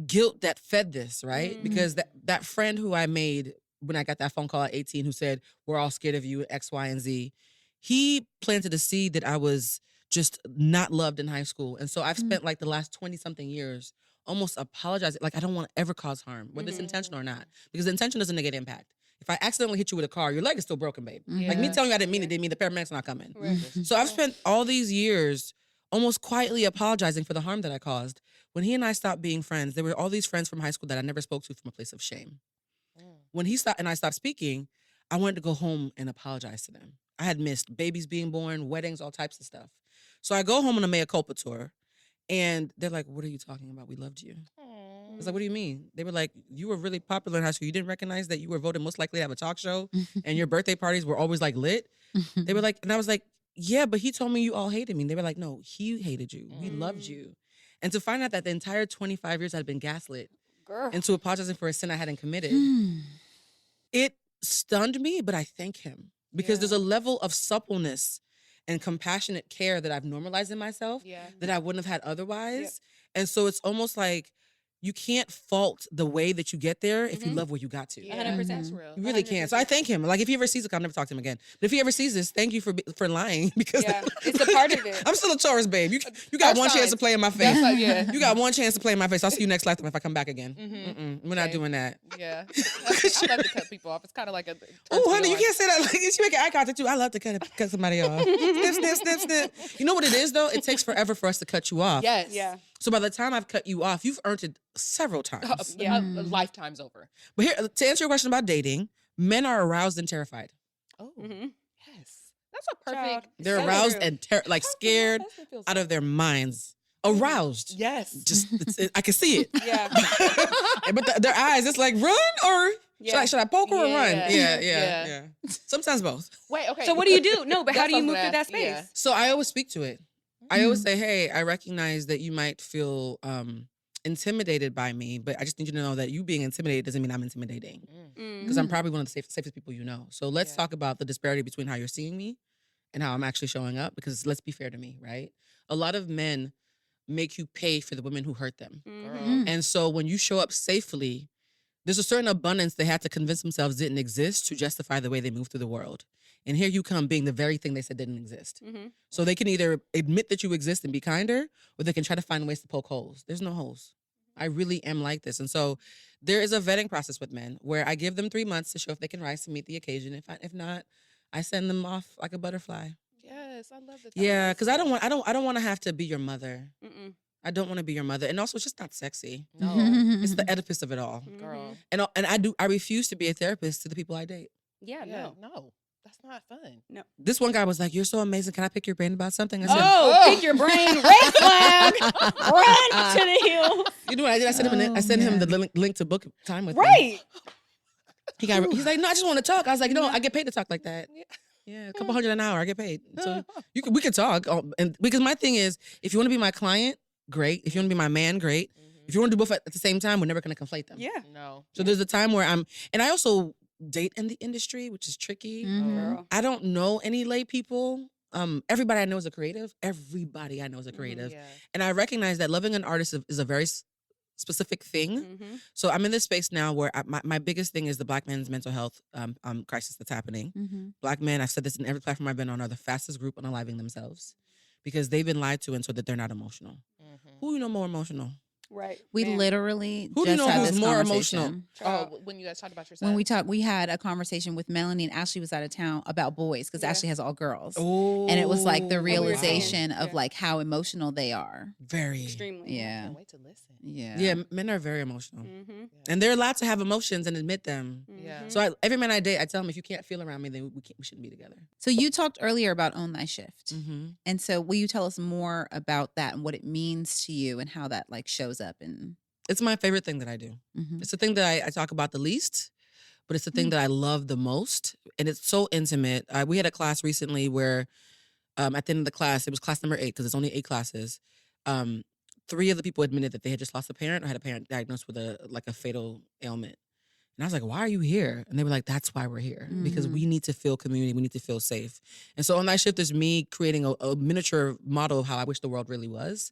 guilt that fed this, right? Because that friend who I made when I got that phone call at 18 who said, we're all scared of you, X, Y, and Z, he planted a seed that I was just not loved in high school. And so I've spent like the last 20-something years almost apologizing. Like, I don't want to ever cause harm, whether it's intentional or not, because the intention doesn't negate impact. If I accidentally hit you with a car, your leg is still broken, babe. Like, me telling you I didn't mean it didn't mean the paramedics not coming. Right. So I've spent all these years almost quietly apologizing for the harm that I caused. When he and I stopped being friends, there were all these friends from high school that I never spoke to from a place of shame. When he stopped and I stopped speaking, I wanted to go home and apologize to them. I had missed babies being born, weddings, all types of stuff. So I go home on a mea culpa tour, and they're like, what are you talking about? We loved you. I was like, what do you mean? They were like, you were really popular in high school. You didn't recognize that you were voted most likely to have a talk show and your birthday parties were always like lit? They were like, and I was like, yeah, but he told me you all hated me. And they were like, no, he hated you. We loved you. And to find out that the entire 25 years I'd been gaslit Girl. into apologizing for a sin I hadn't committed, it stunned me, but I thank him, because there's a level of suppleness and compassionate care that I've normalized in myself that I wouldn't have had otherwise. And so it's almost like you can't fault the way that you get there if you love where you got to. 100%. That's real. You really can't. So I thank him. Like, if he ever sees it, I'll never talk to him again. But if he ever sees this, thank you for lying, because Yeah, it's a part of it. I'm still a Taurus, babe. You got That's one chance fine. to play in my face. That's like, yeah. You got one chance to play in my face. I'll see you next lifetime if I come back again. We're not Same. doing that. Yeah. I love to cut people off. It's kind of like a. Oh, honey, you can't say that. Like, you make eye contact too. I love to cut somebody off. Snip, snip, snip, snip. You know what it is, though? It takes forever for us to cut you off. Yes. Yeah. So by the time I've cut you off, you've earned it several times. Lifetime's over. But here, to answer your question about dating, men are aroused and terrified. Oh. Mm-hmm. Yes. That's a perfect. Child. They're So aroused true. and like scared out of their minds. Aroused. Yes. Just I can see it. Yeah. But their eyes, it's like run or Yeah. should I poke her or run? Yeah. Yeah. Sometimes both. Wait. Okay. So what do you do? No, but how That's do you what I move was through gonna that ask. space? Yeah. So I always speak to it. I always say, hey, I recognize that you might feel intimidated by me, but I just need you to know that you being intimidated doesn't mean I'm intimidating, because I'm probably one of the safest people you know. So let's talk about the disparity between how you're seeing me and how I'm actually showing up, because let's be fair to me, right? A lot of men make you pay for the women who hurt them. And so when you show up safely, there's a certain abundance they had to convince themselves didn't exist to justify the way they move through the world. And here you come being the very thing they said didn't exist. So they can either admit that you exist and be kinder, or they can try to find ways to poke holes. There's no holes. I really am like this. And so there is a vetting process with men where I give them 3 months to show if they can rise to meet the occasion. If not, I send them off like a butterfly. Yes, I love that. Yeah, because I don't want to have to be your mother. I don't want to be your mother. And also, it's just not sexy. No, It's the Oedipus of it all. girl. And I refuse to be a therapist to the people I date. Yeah, Yeah, no. no, that's not fun. This one guy was like, "You're so amazing. Can I pick your brain about something?" I said, Oh, pick your brain. Red flag. Run to the hill. "You know what I did? I sent him the link to book time with me." Right. He's like, "No, I just want to talk." I was like, "No, I get paid to talk like that." Yeah, a couple $100 an hour. I get paid, so we can talk. And because my thing is, if you want to be my client, great. If you want to be my man, great. If you want to do both at the same time, we're never going to conflate them. Yeah. No. So there's a time where and I also date in the industry, which is tricky. Girl. I don't know any lay people. Everybody I know is a creative. Everybody I know is a creative. Yeah. And I recognize that loving an artist is a very specific thing. Mhm. So I'm in this space now where my biggest thing is the Black men's mental health crisis that's happening. Mm-hmm. Black men, I've said this in every platform I've been on, are the fastest group unaliving themselves because they've been lied to and so that they're not emotional. Who you know more emotional? Right. We Man. literally Who do you just know had who's this more conversation. emotional? Oh, when you guys talked about your son. When we talked, we had a conversation with Melanie, and Ashley was out of town about boys because Yeah. Ashley has all girls. Oh, And it was like the we were saying, realization of yeah. like how emotional they are. very Extremely. I Yeah. can't wait to listen. Yeah. Yeah, men are very emotional, Mm-hmm. and they're allowed to have emotions and admit them. Yeah. So every man I date, I tell them if you can't feel around me, then we shouldn't be together. So you talked earlier about Own Thy Shift. Mm-hmm. And so will you tell us more about that and what it means to you and how that like shows up in It's my favorite thing that I do. Mhm. It's the thing that I talk about the least, but it's the thing that I love the most, and it's so intimate. We had a class recently where, at the end of the class, it was class number 8 because it's only 8 classes. 3 of the people admitted that they had just lost a parent or had a parent diagnosed with a fatal ailment. And I was like, why are you here? And they were like, that's why we're here. Because we need to feel community. We need to feel safe. And so on that shift is me creating a miniature model of how I wish the world really was.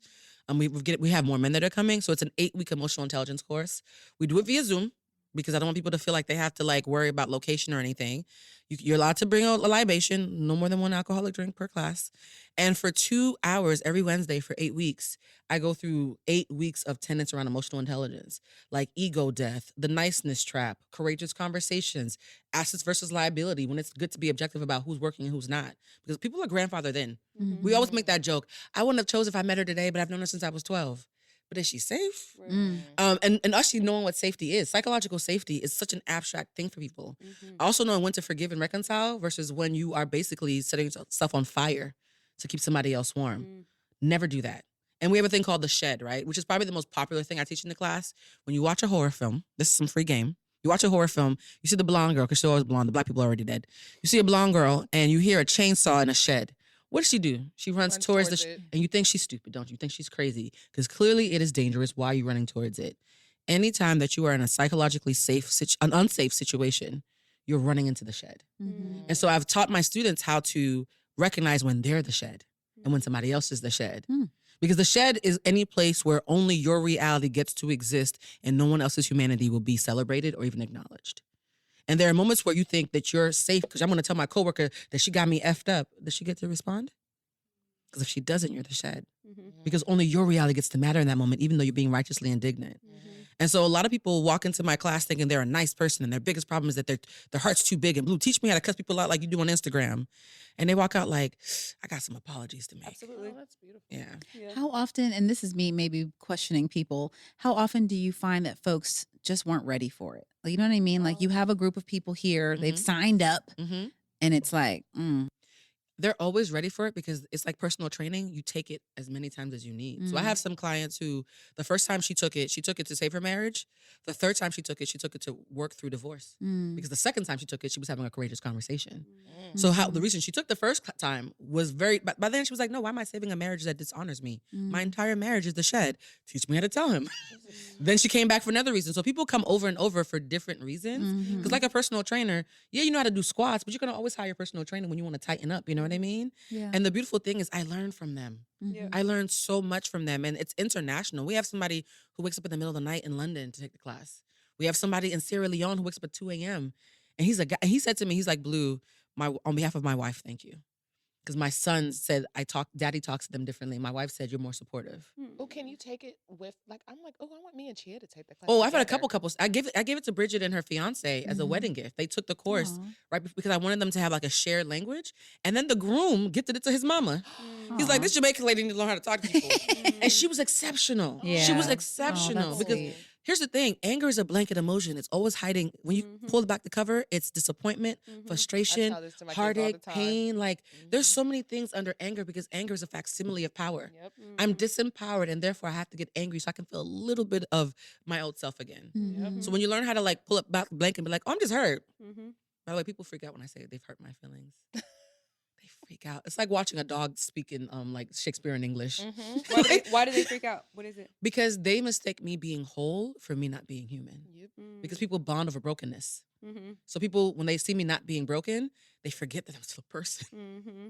We have more men that are coming. So it's an 8-week emotional intelligence course. We do it via Zoom because I don't want people to feel like they have to like worry about location or anything. You're allowed to bring a libation, no more than 1 alcoholic drink per class. And for 2 hours every Wednesday for 8 weeks, I go through 8 weeks of tenets around emotional intelligence, like ego death, the niceness trap, courageous conversations, assets versus liability, when it's good to be objective about who's working and who's not. Because people are grandfathered in. We always make that joke. I wouldn't have chose if I met her today, but I've known her since I was 12. But is she safe? Mm. And actually knowing what safety is. Psychological safety is such an abstract thing for people. I also know when to forgive and reconcile versus when you are basically setting yourself on fire to keep somebody else warm. Never do that. And we have a thing called the shed, right? Which is probably the most popular thing I teach in the class. When you watch a horror film, this is some free game. You watch a horror film, you see the blonde girl, because she's always blonde, the Black people are already dead. You see a blonde girl and you hear a chainsaw in a shed. What does she do? She runs towards the it. and you think she's stupid, don't you? You think she's crazy because clearly it is dangerous. Why are you running towards it? Anytime that you are in a psychologically an unsafe situation, you're running into the shed. And so I've taught my students how to recognize when they're the shed and when somebody else is the shed. Because the shed is any place where only your reality gets to exist and no one else's humanity will be celebrated or even acknowledged. And there are moments where you think that you're safe because I'm going to tell my coworker that she got me effed up. Does she get to respond? Because if she doesn't, you're the shed. Because only your reality gets to matter in that moment, even though you're being righteously indignant. And so a lot of people walk into my class thinking they're a nice person and their biggest problem is that their heart's too big and blue. Teach me how to cuss people out like you do on Instagram. And they walk out like, I got some apologies to make. Absolutely. Oh, that's beautiful. Yeah. How often, and this is me maybe questioning people, how often do you find that folks just weren't ready for it? Like, you know what I mean? Like you have a group of people here, they've signed up, and it's like, They're always ready for it because it's like personal training. You take it as many times as you need. So I have some clients who the first time she took it to save her marriage. The third time she took it to work through divorce. Because the second time she took it, she was having a courageous conversation. So the reason she took the first time was but by then she was like, no, why am I saving a marriage that dishonors me? My entire marriage is the shed. Teach me how to tell him. Then she came back for another reason. So people come over and over for different reasons. Because like a personal trainer, you know how to do squats, but you're going to always hire a personal trainer when you want to tighten up, you know what I mean? Yeah. And the beautiful thing is I learned from them. Yeah. I learned so much from them, and it's international. We have somebody who wakes up in the middle of the night in London to take the class. We have somebody in Sierra Leone who wakes up at 2 a.m. And he's a guy, and he said to me, he's like, Blue, on behalf of my wife, thank you. Because my son said, daddy talks to them differently. My wife said, you're more supportive. Oh, can you take it with I'm like, I want me and Chia to take the class. Oh, I've had a together. couple couples. I gave it to Bridget and her fiance as a wedding gift. They took the course because I wanted them to have like a shared language. And then the groom gifted it to his mama. He's like, this Jamaican lady needs to learn how to talk to people. And she was exceptional. She was Yeah. exceptional. that's Because sweet. here's the thing, anger is a blanket emotion. It's always hiding. When you pull back the cover, it's disappointment, frustration, tell this to my kids all the heartache, time. pain. Like there's so many things under anger because anger is a facsimile of power. Yep. I'm disempowered and therefore I have to get angry so I can feel a little bit of my old self again. So when you learn how to like pull up back the blanket and be like, oh, I'm just hurt. By the way, people freak out when I say they've hurt my feelings. They freak out. It's like watching a dog speak in like Shakespeare in English. Why do they freak out? What is it? Because they mistake me being whole for me not being human. Yep. Because people bond over brokenness. Mm-hmm. So people, when they see me not being broken, they forget that I'm still a person. Mm-hmm.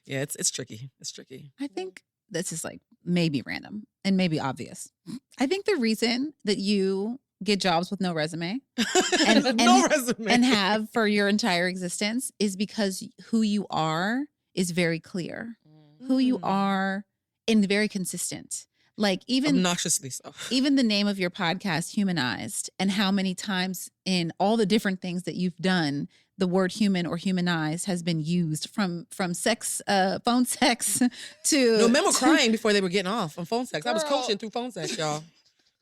Yeah, it's tricky. It's tricky. I think this is like maybe random and maybe obvious. I think the reason that you get jobs with no resume No resume. and have for your entire existence is because who you are is very clear. Who you are and very consistent. Like even obnoxiously so. Even the name of your podcast, Humanized, and how many times in all the different things that you've done, the word human or humanized has been used from sex, phone sex to. No, men were crying before they were getting off on phone sex. I was Girl. coaching through phone sex, y'all.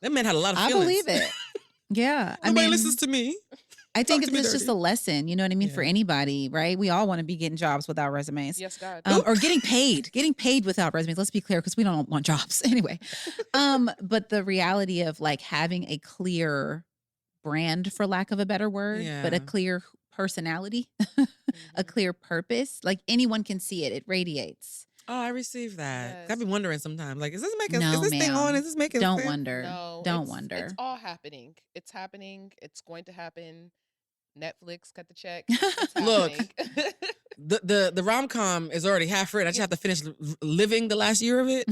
That man had a lot of I feelings. believe it. Yeah. Nobody listens to me. I think Talk to me it's just dirty. a lesson, you know what I mean, for Yeah. anybody, right? We all want to be getting jobs without resumes. Yes, God. Or getting paid without resumes. Let's be clear, because we don't want jobs anyway. But the reality of like having a clear brand, for lack of a better word, but a Yeah. clear personality, a clear purpose, like anyone can see it. It radiates. Oh, I received that. Yes. I've been wondering sometimes, like, is this making? No, is this thing ma'am. on? Is this making? Don't sense? wonder. No, Don't it's- wonder. It's all happening. It's happening. It's going to happen. Netflix, cut the check. It's Look. happening. The rom-com is already half written. I just have to finish living the last year of it.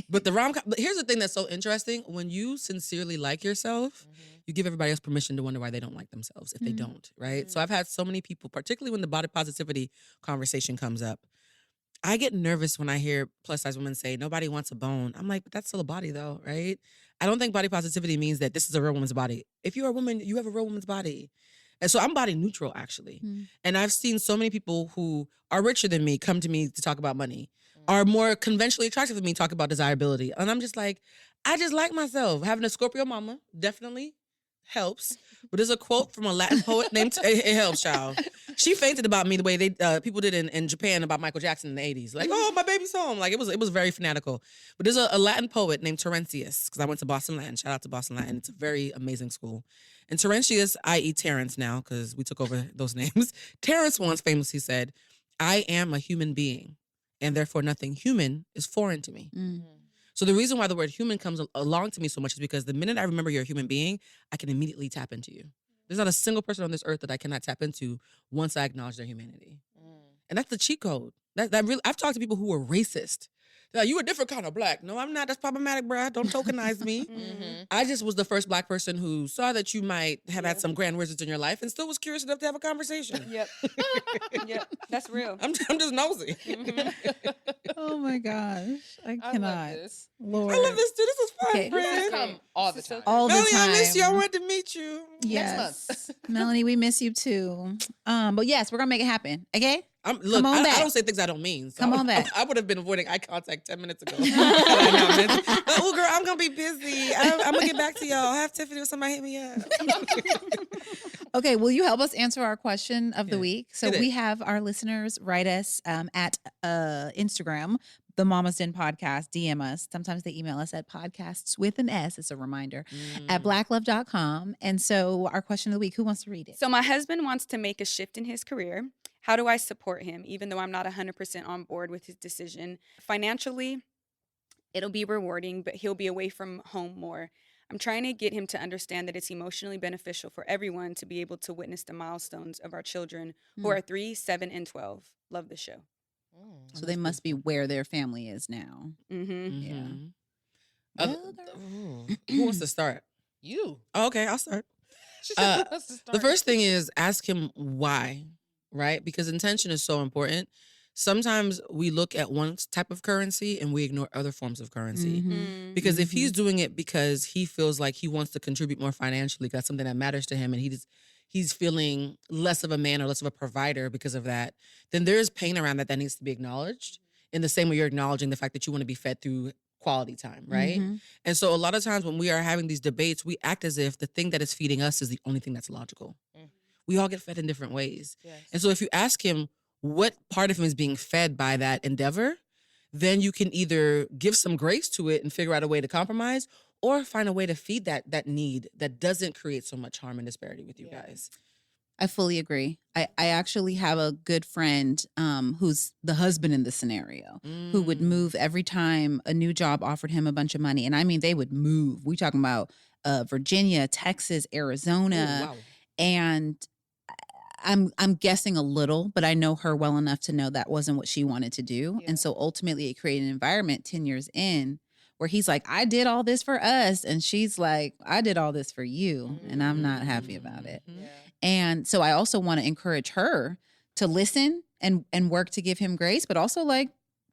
But the rom-com, but here's the thing that's so interesting. When you sincerely like yourself, you give everybody else permission to wonder why they don't like themselves if they don't, right? So I've had so many people, particularly when the body positivity conversation comes up, I get nervous when I hear plus size women say, nobody wants a bone. I'm like, but that's still a body though, right? I don't think body positivity means that this is a real woman's body. If you're a woman, you have a real woman's body. And so I'm body neutral, actually. And I've seen so many people who are richer than me come to me to talk about money, are more conventionally attractive than me talk about desirability. And I'm just like, I just like myself. Having a Scorpio mama definitely helps. But there's a quote from a Latin poet named, it helps, child. She fainted about me the way they people did in Japan about Michael Jackson in the 80s. Like, oh, my baby's home. Like, it was very fanatical. But there's a Latin poet named Terentius, because I went to Boston Latin. Shout out to Boston Latin. It's a very amazing school. And Terentius, i.e. Terrence now, because we took over those names. Terrence once famously said, I am a human being, and therefore nothing human is foreign to me. So the reason why the word human comes along to me so much is because the minute I remember you're a human being, I can immediately tap into you. There's not a single person on this earth that I cannot tap into once I acknowledge their humanity. And that's the cheat code. That really, I've talked to people who were racist. They're like, you a different kind of black. No, I'm not. That's problematic, bruh. Don't tokenize me. I just was the first black person who saw that you might have had some grand wizards in your life and still was curious enough to have a conversation. Yep. Yep. That's real. I'm just nosy. Oh my gosh. I I cannot. love this. Lord. I love this too. This is fun, Okay. This friend. come all the This is so time. All the Melanie, time. I miss you. I wanted to meet you. Yes. month. Melanie, we miss you too. But yes, we're gonna make it happen. Okay? Look, on I back. don't say things I don't mean. So Come on back. I would have been avoiding eye contact 10 minutes ago. Oh, girl, I'm going to be busy. I'm going to get back to y'all. Have Tiffany or somebody hit me up. Okay, will you help us answer our question of the Yeah. week? So Hit it. we have our listeners write us at Instagram, the Mama's Den Podcast, DM us. Sometimes they email us at podcasts with an S, it's a reminder, at blacklove.com. And so our question of the week, who wants to read it? So my husband wants to make a shift in his career. How do I support him, even though I'm not 100% on board with his decision? Financially, it'll be rewarding, but he'll be away from home more. I'm trying to get him to understand that it's emotionally beneficial for everyone to be able to witness the milestones of our children who are 3, 7, and 12. Love the show. So they must be where their family is now. Mm-hmm. Yeah. Who wants to start? You. Oh, okay, I'll start. She said who wants to The start? first thing is ask him why, right? Because intention is so important. Sometimes we look at one type of currency and we ignore other forms of currency. Mm. Because if he's doing it because he feels like he wants to contribute more financially, that's something that matters to him, and he's feeling less of a man or less of a provider because of that, then there is pain around that needs to be acknowledged in the same way you're acknowledging the fact that you want to be fed through quality time, right? And so a lot of times when we are having these debates, we act as if the thing that is feeding us is the only thing that's logical. We all get fed in different ways. Yes. And so if you ask him what part of him is being fed by that endeavor, then you can either give some grace to it and figure out a way to compromise, or find a way to feed that need that doesn't create so much harm and disparity with you guys. I fully agree. I actually have a good friend who's the husband in the scenario who would move every time a new job offered him a bunch of money. And I mean, they would move. We talking about Virginia, Texas, Arizona. Oh, wow. And I'm guessing a little, but I know her well enough to know that wasn't what she wanted to do. Yeah. And so ultimately it created an environment 10 years in where he's like, I did all this for us. And she's like, I did all this for you. And I'm not happy about it. Yeah. And so I also want to encourage her to listen and work to give him grace, but also like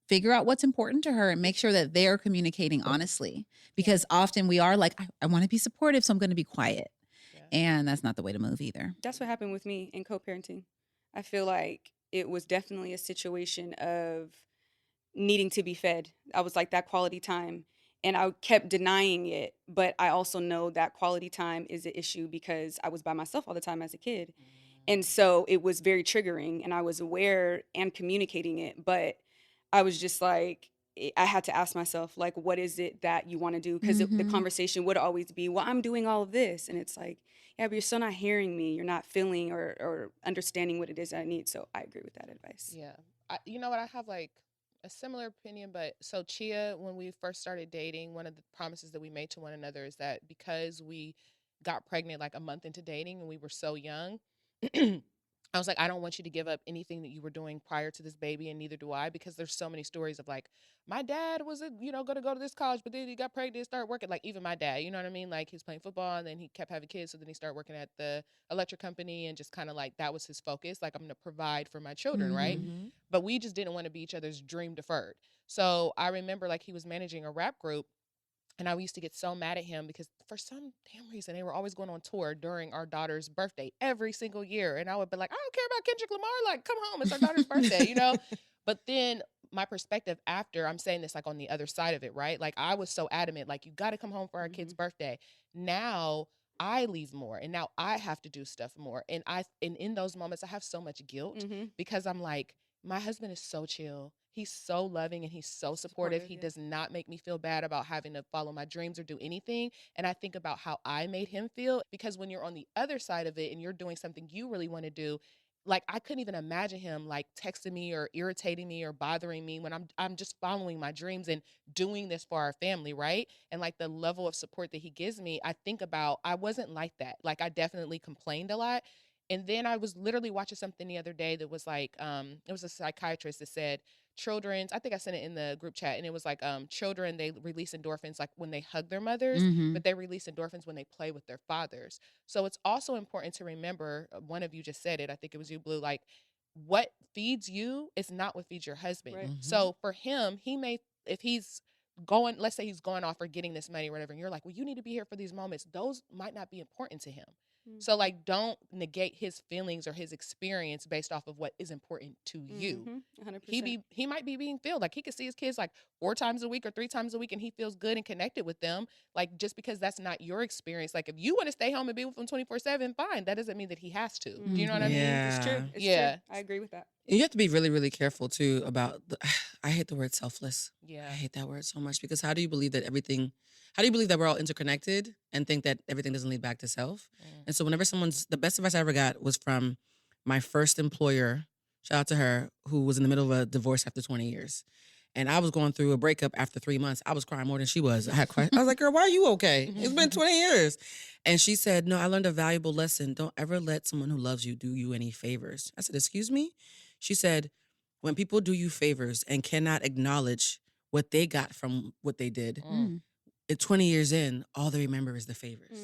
figure out what's important to her and make sure that they're communicating honestly. Because often we are like, I want to be supportive, so I'm going to be quiet. And that's not the way to move either. That's what happened with me in co-parenting. I feel like it was definitely a situation of needing to be fed. I was like, that quality time. And I kept denying it. But I also know that quality time is an issue because I was by myself all the time as a kid. And so it was very triggering, and I was aware and communicating it. But I was just like, I had to ask myself, like, what is it that you want to do? Because the conversation would always be, well, I'm doing all of this. And it's like, yeah, but you're still not hearing me. You're not feeling or understanding what it is that I need. So I agree with that advice. Yeah. You know what? I have like a similar opinion, but so Chia, when we first started dating, one of the promises that we made to one another is that because we got pregnant like a month into dating and we were so young, I was like, I don't want you to give up anything that you were doing prior to this baby, and neither do I, because there's so many stories of like, my dad was, going to go to this college, but then he got pregnant and started working. Like even my dad, you know what I mean? Like he was playing football and then he kept having kids. So then he started working at the electric company and just kind of like, that was his focus. Like I'm going to provide for my children, right? But we just didn't want to be each other's dream deferred. So I remember like he was managing a rap group. And I used to get so mad at him because for some damn reason, they were always going on tour during our daughter's birthday every single year. And I would be like, I don't care about Kendrick Lamar. Like, come home. It's our daughter's birthday, But then my perspective after, I'm saying this like on the other side of it, right? Like I was so adamant, like, you got to come home for our kid's birthday. Now I leave more and now I have to do stuff more. And in those moments, I have so much guilt because I'm like, my husband is so chill. He's so loving and he's so supportive. He does not make me feel bad about having to follow my dreams or do anything. And I think about how I made him feel, because when you're on the other side of it and you're doing something you really want to do, like I couldn't even imagine him like texting me or irritating me or bothering me when I'm just following my dreams and doing this for our family, right? And like the level of support that he gives me, I think about, I wasn't like that. Like I definitely complained a lot. And then I was literally watching something the other day that was like, it was a psychiatrist that said, children's, I think I sent it in the group chat, and it was like, children, they release endorphins like when they hug their mothers, but they release endorphins when they play with their fathers. So it's also important to remember, one of you just said it, I think it was you, Blue, like what feeds you is not what feeds your husband. Right. So for him, he may, if he's going, let's say he's going off or getting this money or whatever, and you're like, well, you need to be here for these moments. Those might not be important to him. So like, don't negate his feelings or his experience based off of what is important to you. 100%. He might be being filled. Like he could see his kids like 4 times a week or 3 times a week and he feels good and connected with them. Like just because that's not your experience. Like if you want to stay home and be with them 24/7, fine. That doesn't mean that he has to. Do you know what I mean? It's true. It's true. I agree with that. You have to be really, really careful too about I hate the word selfless. Yeah. I hate that word so much because how do you believe that we're all interconnected and think that everything doesn't lead back to self? And so whenever the best advice I ever got was from my first employer, shout out to her, who was in the middle of a divorce after 20 years. And I was going through a breakup after 3 months. I was crying more than she was. I was like, girl, why are you okay? It's been 20 years. And she said, no, I learned a valuable lesson. Don't ever let someone who loves you do you any favors. I said, excuse me? She said, when people do you favors and cannot acknowledge what they got from what they did, at 20 years in, all they remember is the favors.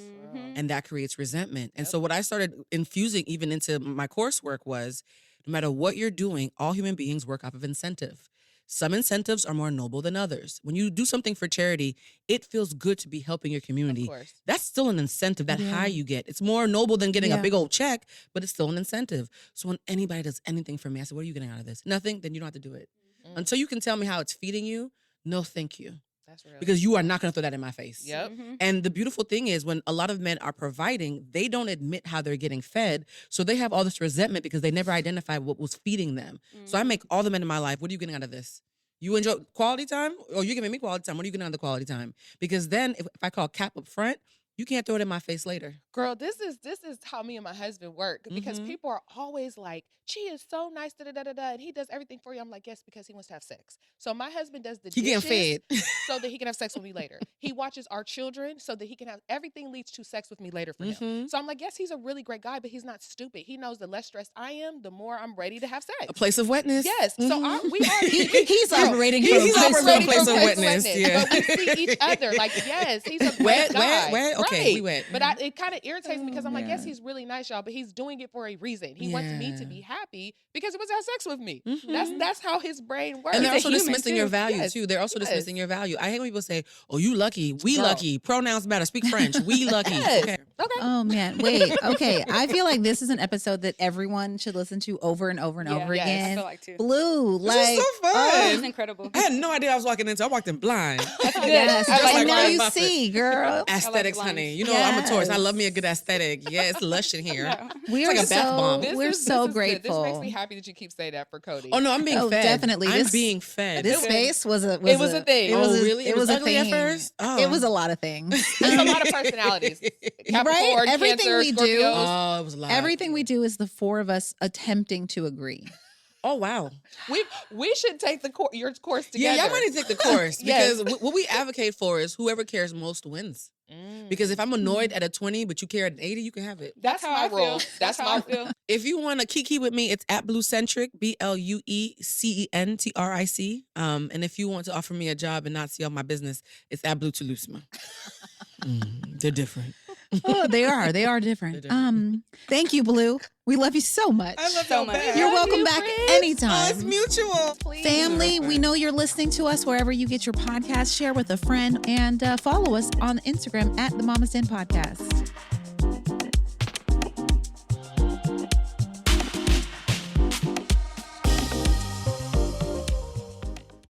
And that creates resentment. And so what I started infusing even into my coursework was, no matter what you're doing, all human beings work off of incentive. Some incentives are more noble than others. When you do something for charity, it feels good to be helping your community. Of course. That's still an incentive, that high you get. It's more noble than getting a big old check, but it's still an incentive. So when anybody does anything for me, I say, what are you getting out of this? Nothing? Then you don't have to do it. Until you can tell me how it's feeding you, no thank you. That's real. Because you are not going to throw that in my face. Yep. And the beautiful thing is when a lot of men are providing, they don't admit how they're getting fed. So they have all this resentment because they never identified what was feeding them. So I make all the men in my life, what are you getting out of this? You enjoy quality time or you're giving me quality time? What are you getting out of the quality time? Because then if I call cap up front, You can't throw it in my face later. Girl, this is how me and my husband work because people are always like, she is so nice, and he does everything for you. I'm like, yes, because he wants to have sex. So my husband does the He dishes getting fed. so that he can have sex with me later. He watches our children so that he can have everything leads to sex with me later for him. So I'm like, yes, he's a really great guy, but he's not stupid. He knows the less stressed I am, the more I'm ready to have sex. A place of wetness. Yes. So we are He's operating from He's a place operating of from a place of wetness. Yeah. But we see each other like, yes, he's a great Wet, guy. wet. Okay, Right. we wet. But it kind of irritates me because I'm like, yes, he's really nice, y'all, but he's doing it for a reason. He wants me to be happy because he wants to have sex with me. That's how his brain works. And they're He's also a human, dismissing your value Yes. too. They're also Yes. dismissing your value. I hate when people say, "Oh, you lucky, we Girl. lucky." Pronouns matter. Speak French. We lucky. Yes. Okay. Okay. Oh man, wait. Okay, I feel like this is an episode that everyone should listen to over and over and Yeah, over yes, I again. feel like too. Blue, This like is so fun. It was incredible. I had no idea I was walking into. I walked in blind. That's good. yes, I like and now Warren you Buffett. see, girl. Aesthetics, lines. honey. You know I'm a tourist. I Yes. love me a good aesthetic. Yeah, it's lush in here. No. We It's are like a bath bomb. we're This so is good. grateful. This makes me happy that you keep saying that for Cody. Oh no, I'm being Oh, fed. definitely. I'm This- being fed. This Good. space was a It was a thing. It was Oh, a, really? It was a ugly at thing. first? Oh. It was a lot of things. There's a lot of personalities. Capricorn, Everything Cancer, we do- Scorpios. Oh, it was a lot. Everything we do is the four of us attempting to agree. Oh wow. We should take your course Yeah, together. y'all might need to take the course Yes. because what we advocate for is whoever cares most wins. Because if I'm annoyed at a 20, but you care at an 80, you can have it. That's how my I feel. role. That's how my I feel. If you want to kiki with me, it's at Blue Centric, BlueCentric. And if you want to offer me a job and not see all my business, it's at Blue Telusma. They're different. Oh, they are. They are different. They're different. Thank you, Blue. We love you so much. So much. You're Love welcome you, back friends. anytime. It's mutual. Please. Family, we know you're listening to us wherever you get your podcast. Share with a friend and follow us on Instagram at the Mama's Den Podcast.